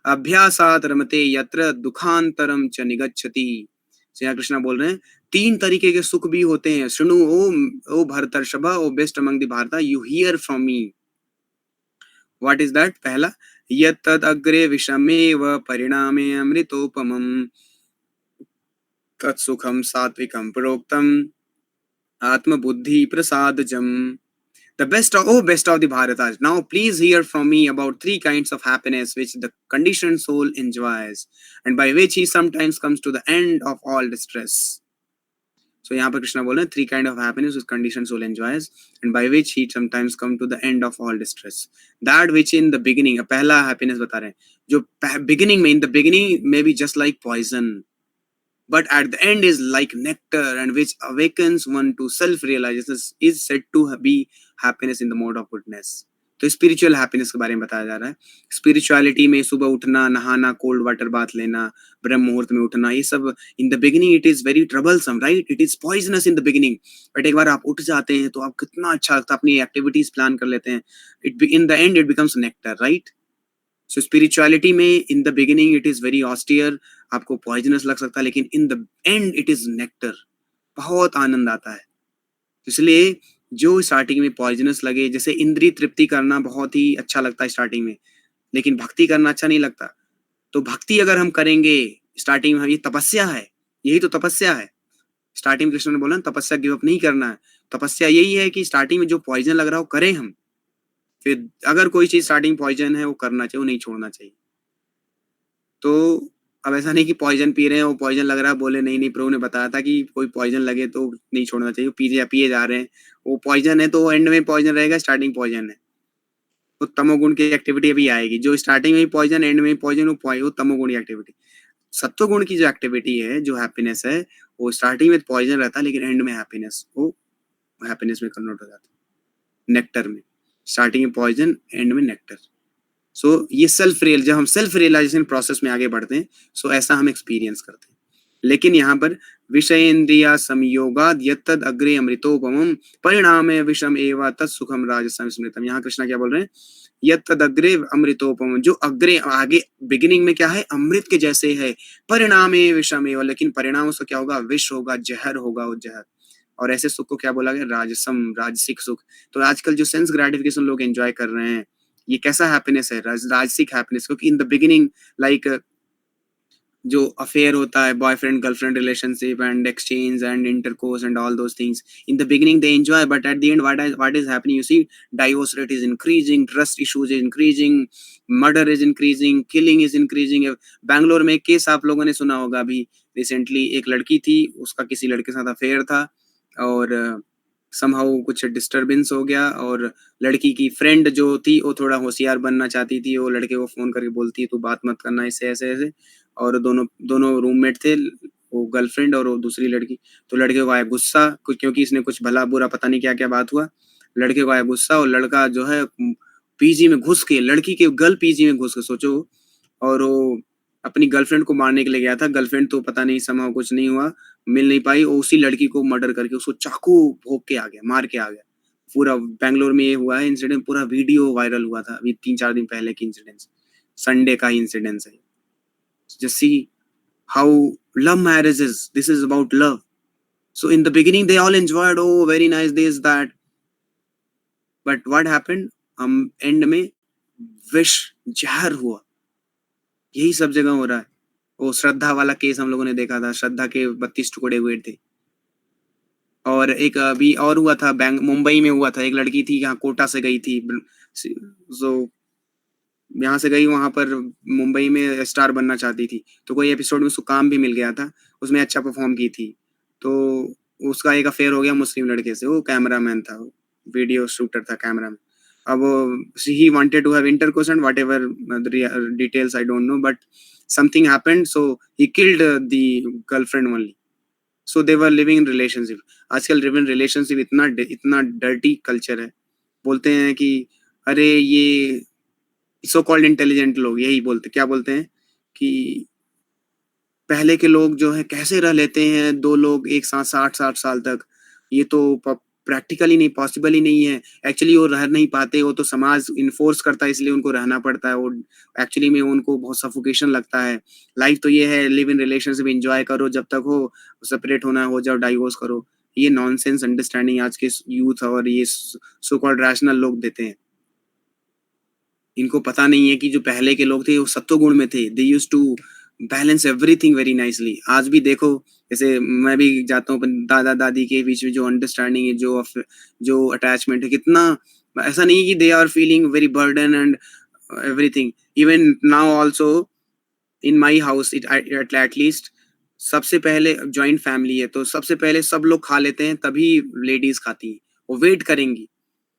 अभ्यासात रमते यत्र दुखांतरम च निगच्छति। So यहाँ कृष्णा बोल रहे हैं तीन तरीके के सुख भी होते हैं। शृणु ओ भरतर्षभ, ओ बेस्ट अमंग द भारता, you here from me. What is that? पहला, यत्तद् अग्रे विषमेव परिणामे अमृतोपमम् तत्सुखम सात्विकम प्रोक्तम आत्मबुद्धि प्रसादजम। The best of the Bharatas. Now please hear from me about three kinds of happiness which the conditioned soul enjoys and by which he sometimes comes to the end of all distress. So यहाँ पर कृष्णा बोल रहे हैं three kind of happiness which conditioned soul enjoys and by which he sometimes come to the end of all distress. That which in the beginning, पहला happiness बता रहे हैं जो beginning में, in the beginning may be just like poison, but at the end is like nectar and which awakens one to self-realization is said to be happiness in the mode of goodness. तो spiritual happiness के बारे में बताया जा रहा है। Spirituality में सुबह उठना, नहाना, कोल्ड वाटर बाथ लेना, ब्रह्म मुहूर्त में उठना, ये सब इन the beginning it is very troublesome, right? It is poisonous in the beginning, but एक बार आप उठ जाते हैं तो आप कितना अच्छा लगता है, अपनी एक्टिविटीज प्लान कर लेते हैं, it in the end it becomes nectar, right? So spirituality में in the beginning it is very austere, आपको पॉइजनस लग सकता है, लेकिन in the end it is nectar, बहुत आनंद आता है। इसलिए जो स्टार्टिंग में पॉइजनस लगे, जैसे इंद्रिय तृप्ति करना बहुत ही अच्छा लगता है स्टार्टिंग में, लेकिन भक्ति करना अच्छा नहीं लगता। तो भक्ति अगर हम करेंगे स्टार्टिंग में, ये तपस्या है, यही तो तपस्या है। स्टार्टिंग कृष्ण ने बोला तपस्या गिव अप नहीं करना है। तपस्या यही है कि स्टार्टिंग में जो पॉइजन लग रहा है वो करें हम, फिर अगर कोई चीज स्टार्टिंग पॉइजन है वो करना चाहिए, वो नहीं छोड़ना चाहिए। तो अब ऐसा नहीं कि पॉइजन पी रहे हैं, वो पॉइजन लग रहा है, बोले नहीं नहीं प्रभु ने बताया था कि कोई पॉइजन लगे तो नहीं छोड़ना चाहिए, पिए जा रहे हैं, वो पॉइजन है तो एंड में पॉइजन रहेगा, स्टार्टिंग पॉइजन है। तो तमोगुण की एक्टिविटी अभी आएगी, जो स्टार्टिंग में पॉइजन एंड में पॉइजन, वो तमोगुण की एक्टिविटी। सत्वगुण की जो एक्टिविटी है, जो हैप्पीनेस है, वो स्टार्टिंग में पॉइजन रहता है लेकिन एंड में हैप्पीनेस, वो हैप्पीनेस में कन्वर्ट हो जाता है, नेक्टर में। स्टार्टिंग में पॉइजन, एंड में नेक्टर। सो ये जब हम सेल्फ रियलाइजेशन प्रोसेस में आगे बढ़ते हैं, सो ऐसा हम एक्सपीरियंस करते हैं। लेकिन यहाँ पर विषय इंद्रिया संयोगाद यत्तद् अग्रे अमृतोपमम् परिणामे विषम एव तत्सुखम राजसं स्मृतम। यहाँ कृष्णा क्या बोल रहे हैं? यत्तद् अग्रे अमृतोपमम्, जो अग्रे आगे बिगिनिंग में क्या है, अमृत के जैसे है, परिणामे विषम एव, लेकिन परिणाम उसका क्या होगा, विष होगा, जहर होगा, वो जहर। और ऐसे सुख को क्या बोला गया? राजसम, राजसिक सुख। तो आजकल जो सेंस ग्रेटिफिकेशन लोग एंजॉय कर रहे हैं, ये कैसा हैप्पीनेस है? राजसिक हैप्पीनेस। क्योंकि इन द बिगिनिंग लाइक जो अफेयर होता है, boyfriend girlfriend relationship and exchange and intercourse and all those things, in the beginning they enjoy, but at the end what is happening? You see, divorce rate is increasing, trust issues is increasing, murder is increasing, killing is increasing. Bangalore में एक case आप लोगों ने सुना होगा अभी recently, एक लड़की थी, उसका किसी लड़के के साथ अफेयर था और समहाउ कुछ डिस्टरबेंस हो गया, और लड़की की फ्रेंड जो थी वो थोड़ा होशियार बनना चाहती थी, वो लड़के को फोन करके बोलती है तू बात मत करना ऐसे ऐसे ऐसे, और दोनों दोनों रूममेट थे, वो गर्लफ्रेंड और वो दूसरी लड़की। तो लड़के को आया गुस्सा क्योंकि इसने कुछ भला बुरा पता नहीं क्या क्या बात हुआ, लड़के को आया गुस्सा और लड़का जो है पीजी में घुस के, लड़की के गर्ल पीजी में घुस के, सोचो, और वो अपनी गर्लफ्रेंड को मारने के लिए गया था। गर्लफ्रेंड तो पता नहीं समहाउ कुछ नहीं हुआ, मिल नहीं पाई, और उसी लड़की को मर्डर करके उसको चाकू भोंक के आ गया, मार के आ गया। पूरा बैंगलोर में ये हुआ है इंसिडेंट, पूरा वीडियो वायरल हुआ था अभी 3-4 दिन पहले की इंसिडेंट, संडे का इंसिडेंट है। Just see how love marriage is. This is about love. So in the beginning they all enjoyed, oh very nice this that, but what happened? And में विष जहर हुआ। यही सब जगह हो रहा है। वो श्रद्धा वाला केस हम लोगों ने देखा था, श्रद्धा के 32 टुकड़े हुए थे। और एक अभी और हुआ था, मुंबई में हुआ था, एक लड़की थी यहाँ कोटा से गई थी, जो यहाँ से गई वहां पर मुंबई में स्टार बनना चाहती थी, तो कोई एपिसोड में उसको काम भी मिल गया था, उसमें अच्छा परफॉर्म की थी, तो उसका एक अफेयर हो गया मुस्लिम लड़के से, वो कैमरामैन था, वीडियो शूटर था, कैमरामैन। अब he wanted to have intercourse and whatever details I don't know, but something happened, so he killed the girlfriend only, so they were living in relationship. आजकल live in relationship इतना dirty culture है। बोलते हैं कि अरे ये सो called intelligent लोग यही बोलते, क्या बोलते हैं कि पहले के लोग जो है कैसे रह लेते हैं, 2 लोग एक साथ 60-60 साल तक, ये तो प्रैक्टिकली नहीं, पॉसिबल ही नहीं है। एक्चुअली वो रह नहीं पाते, वो तो समाज इन्फोर्स करता है इसलिए उनको रहना पड़ता है, वो एक्चुअली में उनको बहुत सफोकेशन लगता है। लाइफ तो ये है, लिव इन रिलेशनशिप, एंजॉय करो जब तक हो, सेपरेट होना हो जाओ, डाइवोर्स करो। ये नॉनसेंस अंडरस्टैंडिंग आज के यूथ और ये सो कॉल्ड रैशनल लोग देते हैं। इनको पता नहीं है कि जो पहले के लोग थे वो सत्वगुण में थे, they used to balance everything very nicely. आज भी देखो, जैसे मैं भी जाता हूँ दादा दादी के बीच में जो अंडरस्टैंडिंग है, जो अटैचमेंट है, कितना ऐसा नहीं कि they are feeling very burden and everything. Even now also in my house at least, सबसे पहले जॉइंट फैमिली है तो सबसे पहले सब लोग खा लेते हैं, तभी लेडीज खाती हैं, वो वेट करेंगी।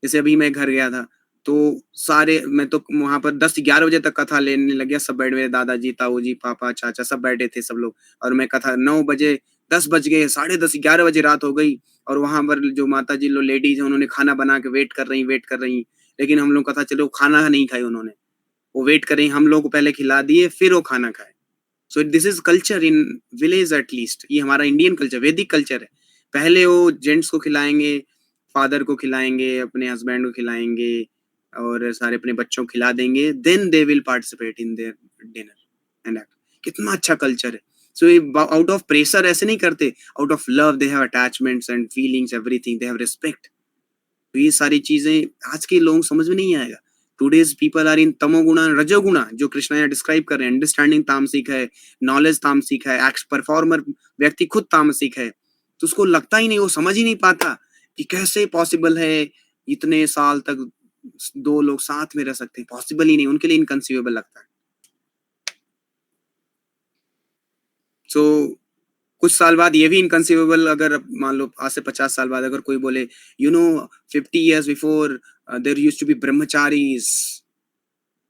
जैसे अभी मैं घर गया था तो सारे, मैं तो वहां पर 10-11 बजे तक कथा लेने लग गया, सब बैठ, मेरे दादाजी, ताऊजी, पापा, चाचा सब बैठे थे सब लोग, और मैं कथा 9 बजे, 10 बज गए, 10:30, 11 बजे रात हो गई, और वहां पर जो माता जी लो लेडीज है उन्होंने खाना बना के वेट कर रही, लेकिन हम लोग कथा चलो खाना नहीं खाई उन्होंने, वो वेट कर रही, हम लोग को पहले खिला दिए फिर वो खाना खाए। So this is culture in village at least, ये हमारा इंडियन कल्चर, वैदिक कल्चर है। पहले वो जेंट्स को खिलाएंगे, फादर को खिलाएंगे, अपने हस्बैंड को खिलाएंगे, और सारे अपने बच्चों को खिला देंगे, then they will participate in their dinner and act. कितना अच्छा कल्चर है। सो आउट ऑफ प्रेशर ऐसे नहीं करते, out of love they have attachments and feelings, everything, they have respect. तो ये सारी चीजें आज के लोगों समझ में नहीं आएगा। टुडेज पीपल आर इन तमोगुणा रजोगुणा, जो कृष्णा यहाँ डिस्क्राइब कर रहे हैं, अंडरस्टैंडिंग तामसिक है, नॉलेज तामसिक है, एक्ट परफॉर्मर व्यक्ति खुद तामसिक है, तो उसको लगता ही नहीं, वो समझ ही नहीं पाता कि कैसे पॉसिबल है इतने साल तक 2 लोग साथ में रह सकते हैं, पॉसिबल ही नहीं, उनके लिए इनकंसीवेबल लगता है। सो कुछ साल बाद ये भी इनकंसीवेबल, अगर मान लो आज से 50 साल बाद अगर कोई बोले, you know 50 years before there used to be brahmacharis,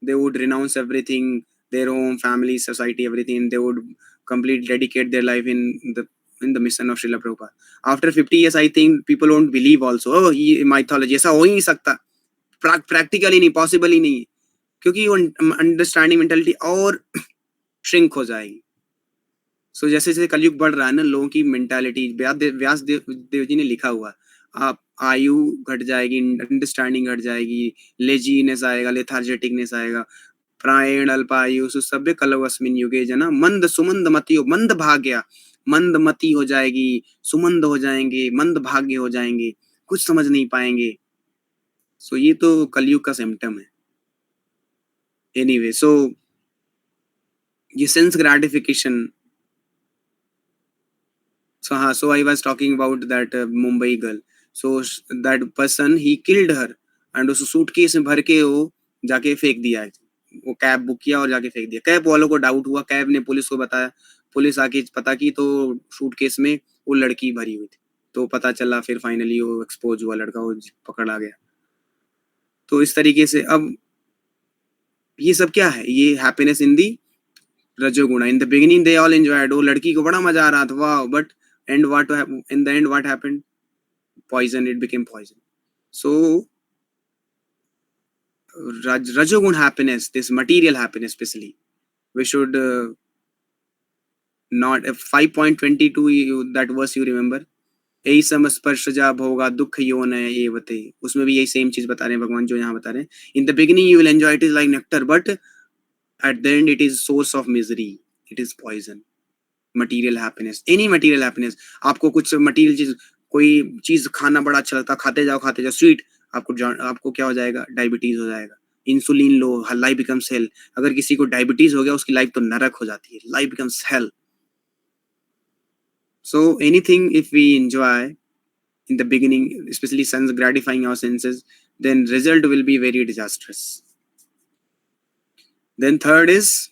they would renounce everything, their home, family, society, everything. They would completely dedicate their life in the mission of Srila Prabhupada. After 50 years, I think people won't believe also. Oh, ये mythology, ऐसा हो ही नहीं सकता, practically नहीं, possible ही नहीं, क्योंकि वो understanding mentality और श्रिंक हो जाएगी। सो जैसे जैसे कलयुग बढ़ रहा है ना, लोगों की मेंटालिटी, व्यास देव जी ने लिखा हुआ, आप आयु घट जाएगी, अंडरस्टैंडिंग घट जाएगी, लेजीनेस आएगा, लेथार्जेटिकनेस आएगा, प्रायेण अल्पायु सुसभ्य कलवस्मिन युगे जना मंद सुमंद मतियो मंद भाग्या, मंद मति हो जाएगी, सुमंद हो जाएंगे, मंद भाग्य हो जाएंगे, कुछ समझ नहीं पाएंगे. सो ये तो कलयुग का सिम्टम है. एनीवे, सो ये sense gratification. So I was talking about that Mumbai girl. So that person, he killed her and उस सूटकेस में भर के वो जाके फेंक दिया है. वो कैब बुक किया और जाके फेंक दिया. कैब वालों को डाउट हुआ, कैब ने पुलिस को बताया, पुलिस आके पता की तो सूटकेस में वो लड़की भरी हुई थी. तो पता चला, फिर फाइनली वो एक्सपोज हुआ, लड़का वो पकड़ा गया. तो इस तरीके से अब ये सब क्या है, ये हैप्पीनेस इन दी रजोगुण. इन the beginning they all enjoyed. वो लड़की को बड़ा मजा आ रहा था, वाह, but and in the end what happened? Poison. It became poison. So rajogun happiness, this material happiness especially, we should not 5.22 that verse you remember, यही समस्पर्शजा भोगा दुख योन एवते, उसमें भी यही सेम चीज बता रहे हैं भगवान जो यहाँ बता रहे हैं. In the beginning you will enjoy it is like nectar, but at the end it is source of misery, it is poison. Material happiness, any material happiness. आपको कुछ मटीरियल चीज, कोई चीज खाना बड़ा अच्छा लगता, खाते जाओ स्वीट, आपको क्या हो जाएगा, डायबिटीज हो जाएगा. इंसुलिन लो, लाइफ बिकम्स हेल. अगर किसी को डायबिटीज हो गया, उसकी लाइफ तो नरक हो जाती है, life becomes hell. So anything if we enjoy in the beginning, especially sense gratifying our senses, then result will be very disastrous. Then third is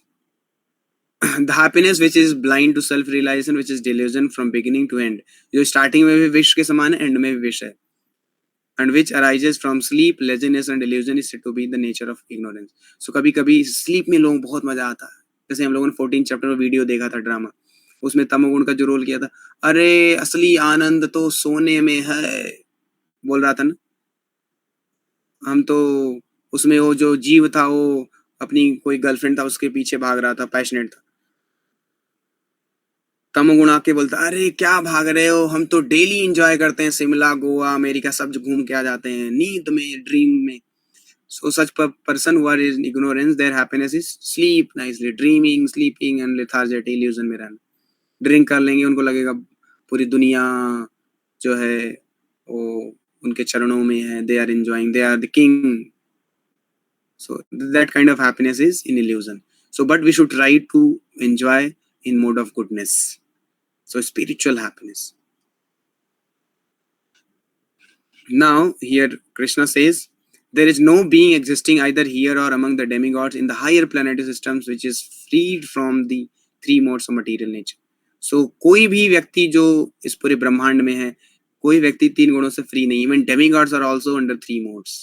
the happiness which is blind to self realization, which is delusion from beginning to end. जो starting में भी wish के समान है, end में भी wish है. And which arises from sleep, laziness and delusion is said to be the nature of ignorance. So कभी कभी sleep में लोगों को बहुत मजा आता है. जैसे हम लोगों ने 14 चैप्टर में वीडियो देखा था, ड्रामा, उसमें तमोगुण का जो रोल किया था, अरे असली आनंद तो सोने में है बोल रहा था ना. हम तो उसमें वो जो जीव था, वो अपनी कोई गर्लफ्रेंड था, उसके पीछे भाग रहा था, पैशनेट था. तमोगुण आके बोलता, अरे क्या भाग रहे हो, हम तो डेली एंजॉय करते हैं, शिमला, गोवा, अमेरिका सब घूम के आ जाते हैं, नींद में, ड्रीम में. So such person who are in ignorance, their happiness is sleep nicely, dreaming, sleeping and lethargic, illusion में रहना. ड्रिंक कर लेंगे, उनको लगेगा पूरी दुनिया जो है वो उनके चरणों में है, they are enjoying, they are the king. So that kind of happiness is in illusion. So but we should try to enjoy in mode of goodness. So spiritual happiness. Now here Krishna says, there is no being existing either here or among the demigods in the higher planetary systems which is freed from the three modes of material nature. So कोई भी व्यक्ति जो इस पूरे ब्रह्मांड में है, कोई व्यक्ति तीन गुणों से फ्री नहीं. Even demigods are also under three modes.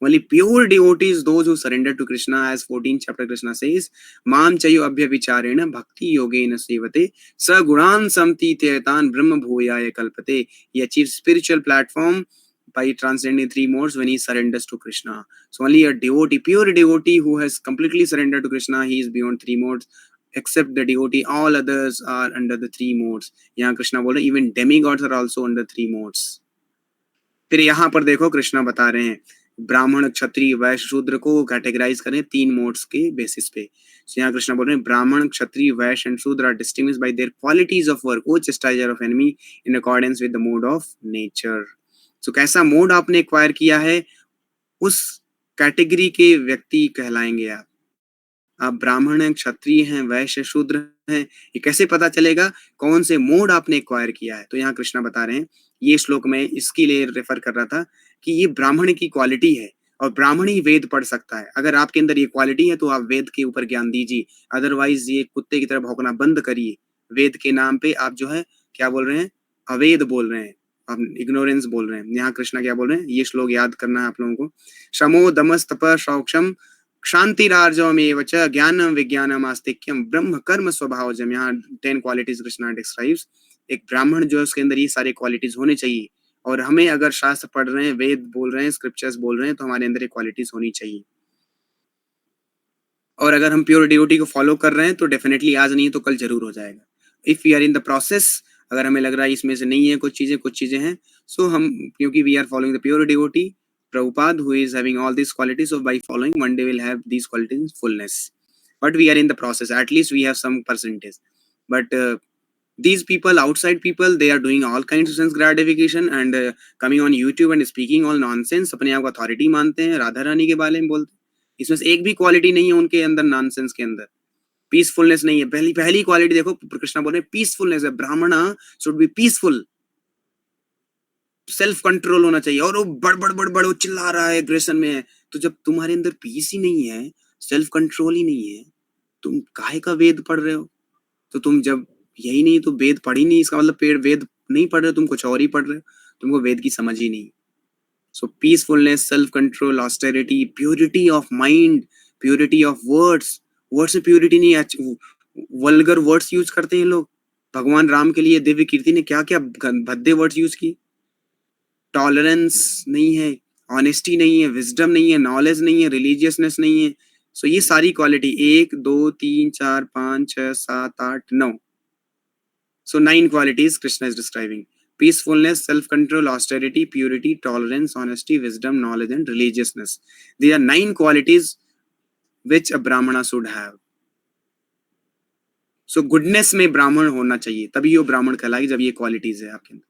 Only pure devotees, those who surrender to Krishna, as 14th chapter Krishna says, Mam chayo abhya vicharena bhakti yogena sevate sa gunan samti tetan brahma bhuyaya kalpate. He achieves spiritual platform by transcending three modes when he surrenders to Krishna. So only a devotee, pure devotee who has completely surrendered to Krishna, he is beyond three modes. Except the devotee, all others are under the three modes. यहाँ कृष्णा बोल रहे, even demigods are also under three modes. फिर यहाँ पर देखो कृष्णा बता रहे हैं, ब्राह्मण, क्षत्रिय, वैश्य, शूद्र को कैटेगराइज करें तीन मोड्स के बेसिस पे. So यहाँ कृष्णा बोल रहे हैं, ब्राह्मण, क्षत्रिय, Vaishya and Shudra are distinguished by their qualities of work, O chastiser of enemy in accordance with the mode of nature. So कैसा मोड आपने एक्वायर किया है, उस कैटेगरी के व्यक्ति कहलाएंगे आप. आप ब्राह्मण हैं, क्षत्रिय हैं, वैश्य, शूद्र हैं, ये कैसे पता चलेगा कौन से मोड आपने एक्वायर किया है. तो यहाँ कृष्णा बता रहे हैं, ये श्लोक में इसके लिए रेफर कर रहा था कि ये ब्राह्मण की क्वालिटी है और ब्राह्मण ही वेद पढ़ सकता है. अगर आपके अंदर ये क्वालिटी है तो आप वेद के ऊपर ज्ञान दीजिए, अदरवाइज ये कुत्ते की तरह भौंकना बंद करिए. वेद के नाम पे आप जो है क्या बोल रहे हैं, अवेद बोल रहे हैं, आप इग्नोरेंस बोल रहे हैं. यहाँ कृष्णा क्या बोल रहे हैं, ये श्लोक याद करना है आप लोगों को. शमो दमस तप शौक्षम क्षांतिरार्जवमेव च ज्ञानम विज्ञानम आस्तिक्यम ब्रह्म कर्म स्वभावजम. यहाँ 10 क्वालिटीज कृष्णा डिस्क्राइब्स. एक ब्राह्मण जो है उसके अंदर ये सारे क्वालिटीज होने चाहिए, और हमें अगर शास्त्र पढ़ रहे हैं, वेद बोल रहे हैं, स्क्रिप्चर्स बोल रहे हैं, तो हमारे अंदर ये क्वालिटीज होनी चाहिए. और अगर हम प्योर डिवोटी को फॉलो कर रहे हैं तो डेफिनेटली आज नहीं तो कल जरूर हो जाएगा. If we are in the process, अगर हमें लग रहा है इसमें से नहीं है कुछ चीजें हैं, सो हम, क्योंकि we are following the pure devotee, Prabhupada, who is having all these qualities. So by following, one day we'll have these qualities in fullness. But we are in the process. At least we have some percentage. But these people, outside people, they are doing all kinds of sense gratification and coming on YouTube and speaking all nonsense. अपने आप को authority मानते हैं, राधा रानी के बारे में बोलते हैं. इसमें से एक भी क्वालिटी नहीं है उनके अंदर, नॉनसेंस के अंदर. पीसफुलनेस नहीं है. पहली क्वालिटी देखो, कृष्णा बोल रहे हैं पीसफुलनेस है. ब्राह्मण should be peaceful, self control होना चाहिए. और वो बड़ चिल्ला रहा है, एग्रेशन में है. तो जब तुम्हारे अंदर पीस ही नहीं है, सेल्फ कंट्रोल ही नहीं है, तुम काहे का वेद पढ़ रहे हो? तो तुम जब यही नहीं तो वेद पढ़ ही नहीं, इसका मतलब पेड़ वेद नहीं पढ़ रहे, तुम कुछ और ही पढ़ रहे हो, तुमको वेद की समझ ही नहीं. So peacefulness, self control, austerity, purity of mind, purity of words. Words में प्योरिटी नहीं है, वल्गर वर्ड्स यूज करते हैं लोग. भगवान राम के लिए दिव्य कीर्ति ने क्या क्या भद्दे वर्ड्स यूज की. टॉलरेंस नहीं है, ऑनेस्टी नहीं है, विजडम नहीं है, नॉलेज नहीं है, रिलीजियसनेस नहीं है. सो ये सारी quality 1 2 3 4 5 6 7 8 9. So 9 qualities Krishna is describing: peacefulness, self-control, austerity, purity, tolerance, honesty, wisdom, knowledge, and religiousness. These are 9 qualities which a brahmana should have. So goodness में ब्राह्मण होना चाहिए, तभी वो ब्राह्मण कहलाएगी जब ये क्वालिटीज है आपके अंदर.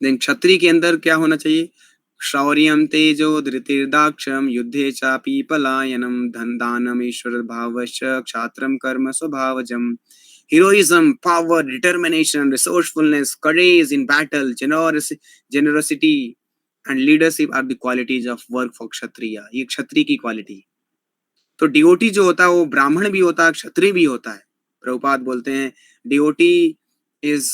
देन क्षत्रिय के अंदर क्या होना चाहिए? शौर्यम तेजो धृतिर्दाक्षम युद्धे चापि पलायनम धन दानम ईश्वर भावश्च क्षात्रम कर्म स्वभावजम. Heroism, power, determination, resourcefulness, courage in battle, generosity and leadership are the qualities of work for kshatriya. ये क्षत्रिय की क्वालिटी. तो डिओटी जो होता है वो ब्राह्मण भी होता है, क्षत्रिय भी होता है. प्रभुपाद बोलते हैं डिओटी is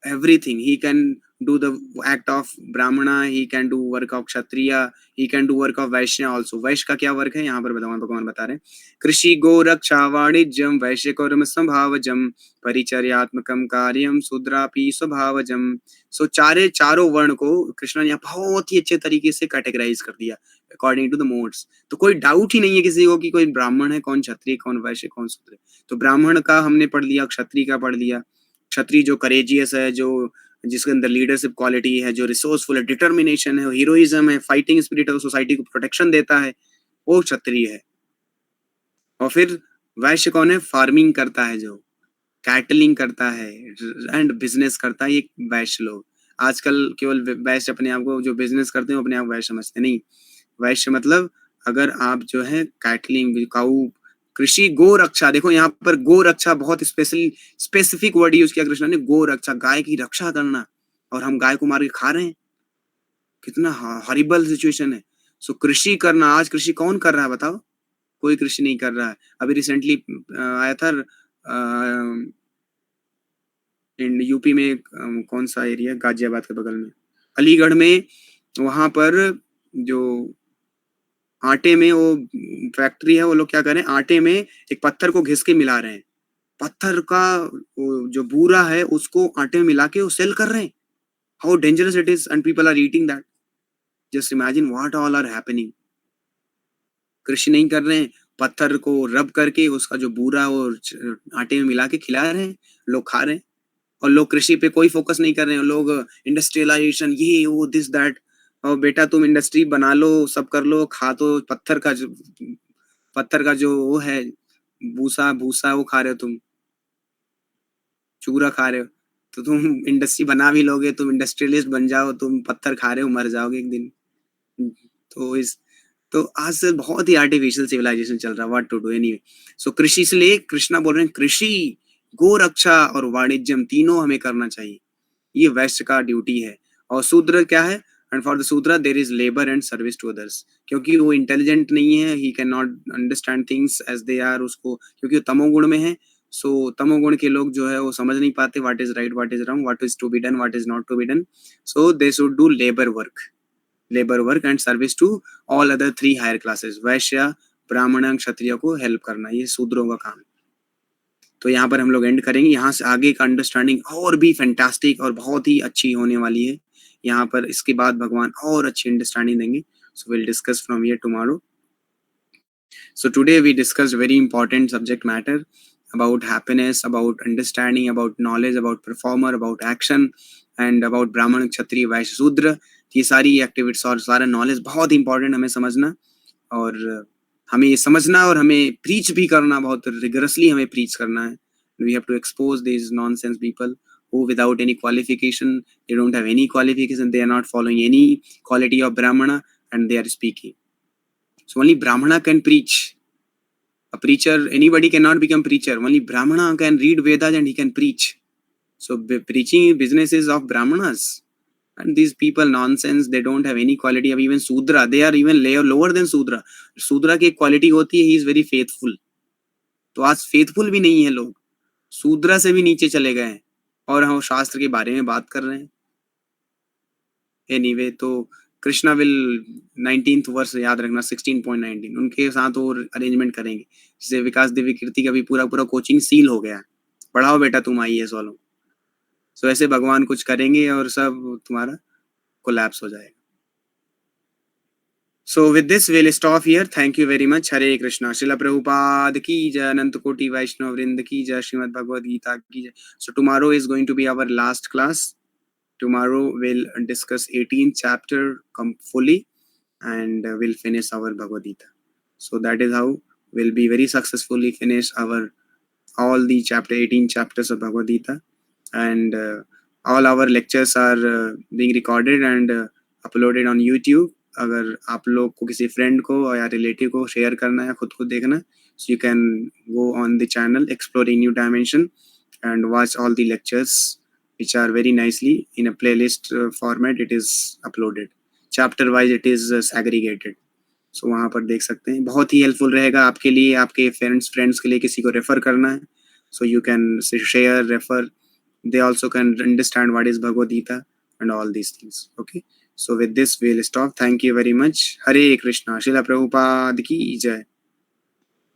everything. He can do the act of brahmana, he can do work of kshatriya, he can do work of vaishya also. वैश्य का क्या वर्क है यहाँ पर भगवान बता रहे हैं. कृषि गो रक्षा वाणिज्यम वैश्य कर्म संभावजम परिचर्यात्मकम कार्यम शूद्रापि स्वभावजम. सो चारों वर्ण को कृष्ण ने बहुत ही अच्छे तरीके से कैटेगराइज कर दिया अकॉर्डिंग टू द मोड्स. तो कोई डाउट ही नहीं है किसी को कि कोई ब्राह्मण है, कौन क्षत्रिय, कौन वैश्य, कौन शूद्र. तो ब्राह्मण का हमने पढ़ लिया, क्षत्रिय का पढ़ लिया. क्षत्रिय जो करेजियस है, जो जिसके अंदर लीडरशिप क्वालिटी है, जो रिसोर्सफुल है, डिटर्मिनेशन है, हीरोइज्म है, फाइटिंग स्पिरिट है, सोसाइटी को प्रोटेक्शन देता है, वो क्षत्रिय है. और फिर वैश्य कौन है? फार्मिंग करता है, जो कैटलिंग करता है एंड बिजनेस करता है, ये वैश्य लोग. आजकल केवल वैश्य अपने आप को जो बिजनेस करते हैं अपने आप वैश्य समझते नहीं. वैश्य मतलब अगर आप जो है कैटलिंग, काऊ, कृषि, गो रक्षा. देखो यहाँ पर गो रक्षा बहुत स्पेसिफिक वर्ड यूज किया कृष्ण ने. गो रक्षा, गाय की रक्षा करना, और हम गाय को मार के खा रहे हैं. कितना हॉरिबल सिचुएशन है. सो कृषि करना, आज कृषि कौन कर रहा है बताओ? कोई कृषि नहीं कर रहा है. अभी रिसेंटली आया था इन यूपी में, कौन सा एरिया, गाजियाबाद के बगल में, अलीगढ़ में, वहां पर जो आटे में वो फैक्ट्री है, वो लोग क्या कर रहे हैं, आटे में एक पत्थर को घिस के मिला रहे हैं. पत्थर का जो बूरा है उसको आटे में मिला के वो सेल कर रहे हैं. How dangerous it is, and people are eating that. Just imagine what all are happening. कृषि नहीं कर रहे हैं, पत्थर को रब करके उसका जो बूरा वो आटे में मिला के खिला रहे हैं, लोग खा रहे हैं. और लोग कृषि पे कोई फोकस नहीं कर रहे हैं. लोग इंडस्ट्रियलाइजेशन, ये वो दिस दैट. और बेटा तुम इंडस्ट्री बना लो, सब कर लो, खा तो पत्थर का जो वो है भूसा वो खा रहे हो, तुम चूरा खा रहे हो. तो तुम इंडस्ट्री बना भी लोगे, तुम इंडस्ट्रियलिस्ट बन जाओ, तुम पत्थर खा रहे हो, मर जाओगे एक दिन. तो आज से बहुत ही आर्टिफिशियल सिविलाइजेशन चल रहा है. What to do anyway. So कृषि, इसलिए कृष्णा बोल रहे हैं कृषि, गो रक्षा और वाणिज्यम तीनों हमें करना चाहिए. ये वैश्य का ड्यूटी है. और शूद्र क्या है? And for the Shudra there is labour and service to others. क्योंकि वो इंटेलिजेंट नहीं है, he can not understand things as they are. उसको क्योंकि वो तमोगुण में है. सो तमोगुण के लोग जो है वो समझ नहीं पाते what is right, what is wrong, what is to be done, what is not to be done. So they should do labour work and service to all other 3 higher classes. Vaishya, Brahmin, क्षत्रिय को हेल्प करना, ये शूद्रों का काम. तो यहाँ पर हम लोग एंड करेंगे. यहाँ से आगे का अंडरस्टैंडिंग और भी फैंटास्टिक और बहुत ही अच्छी होने वाली है. यहाँ पर इसके बाद भगवान और अच्छी अंडरस्टैंडिंग देंगे. So will discuss from here tomorrow. So today we discussed very important subject matter about happiness, about understanding, about knowledge, about performer, about action, and about Brahman, Kshatriya, Vaishya, Shudra. ये सारी activities और सारा knowledge बहुत important हमें समझना, और हमें ये समझना और हमें प्रीच भी करना, बहुत रिगरसली हमें प्रीच करना है. We have to expose these nonsense people who without any qualification, they don't have any qualification, they are not following any quality of Brahmana, and they are speaking. So only Brahmana can preach. A preacher, anybody cannot become preacher. Only Brahmana can read Vedas and he can preach. So preaching business is of Brahmanas. And these people nonsense, they don't have any quality of even Sudra. They are even lower than Sudra. Sudra की quality होती है, he is very faithful. तो आज faithful भी नहीं है लोग, शूद्रा से भी नीचे चले गए हैं, और हम शास्त्र के बारे में बात कर रहे हैं. एनीवे, तो कृष्णा विल 19th वर्ष याद रखना, 16.19 उनके साथ और अरेंजमेंट करेंगे. जैसे विकास देवी कीर्ति का भी पूरा कोचिंग सील हो गया है. पढ़ाओ बेटा तुम IAS वालों. सो ऐसे भगवान कुछ करेंगे और सब तुम्हारा कोलैप्स हो जाएगा. So with this we'll stop here. Thank you very much. Hare Krishna. Srila Prabhupada ki jai, Anant Koti Vaishnav Vrinda ki jai, Srimad Bhagavad Gita ki jai. So tomorrow is going to be our last class. Tomorrow we'll discuss 18th chapter fully, and we'll finish our Bhagavad Gita. So that is how we'll be very successfully finish our all the 18 chapters of Bhagavad Gita, and all our lectures are being recorded and uploaded on YouTube. अगर आप लोग को किसी friend को या relative को share करना है, खुद को देखना, so you can go on the channel Exploring New Dimension and watch all the lectures which are very nicely in a playlist format. It is uploaded chapter wise, it is segregated. So वहाँ पर देख सकते हैं. बहुत ही helpful रहेगा आपके लिए, आपके फ्रेंड्स के लिए किसी को रेफर करना है, so you can share, refer. They also can understand what is Bhagavad Gita and all these things. Okay, so with this we'll stop. Thank you very much. Hare Krishna. Srila Prabhupada ki jai.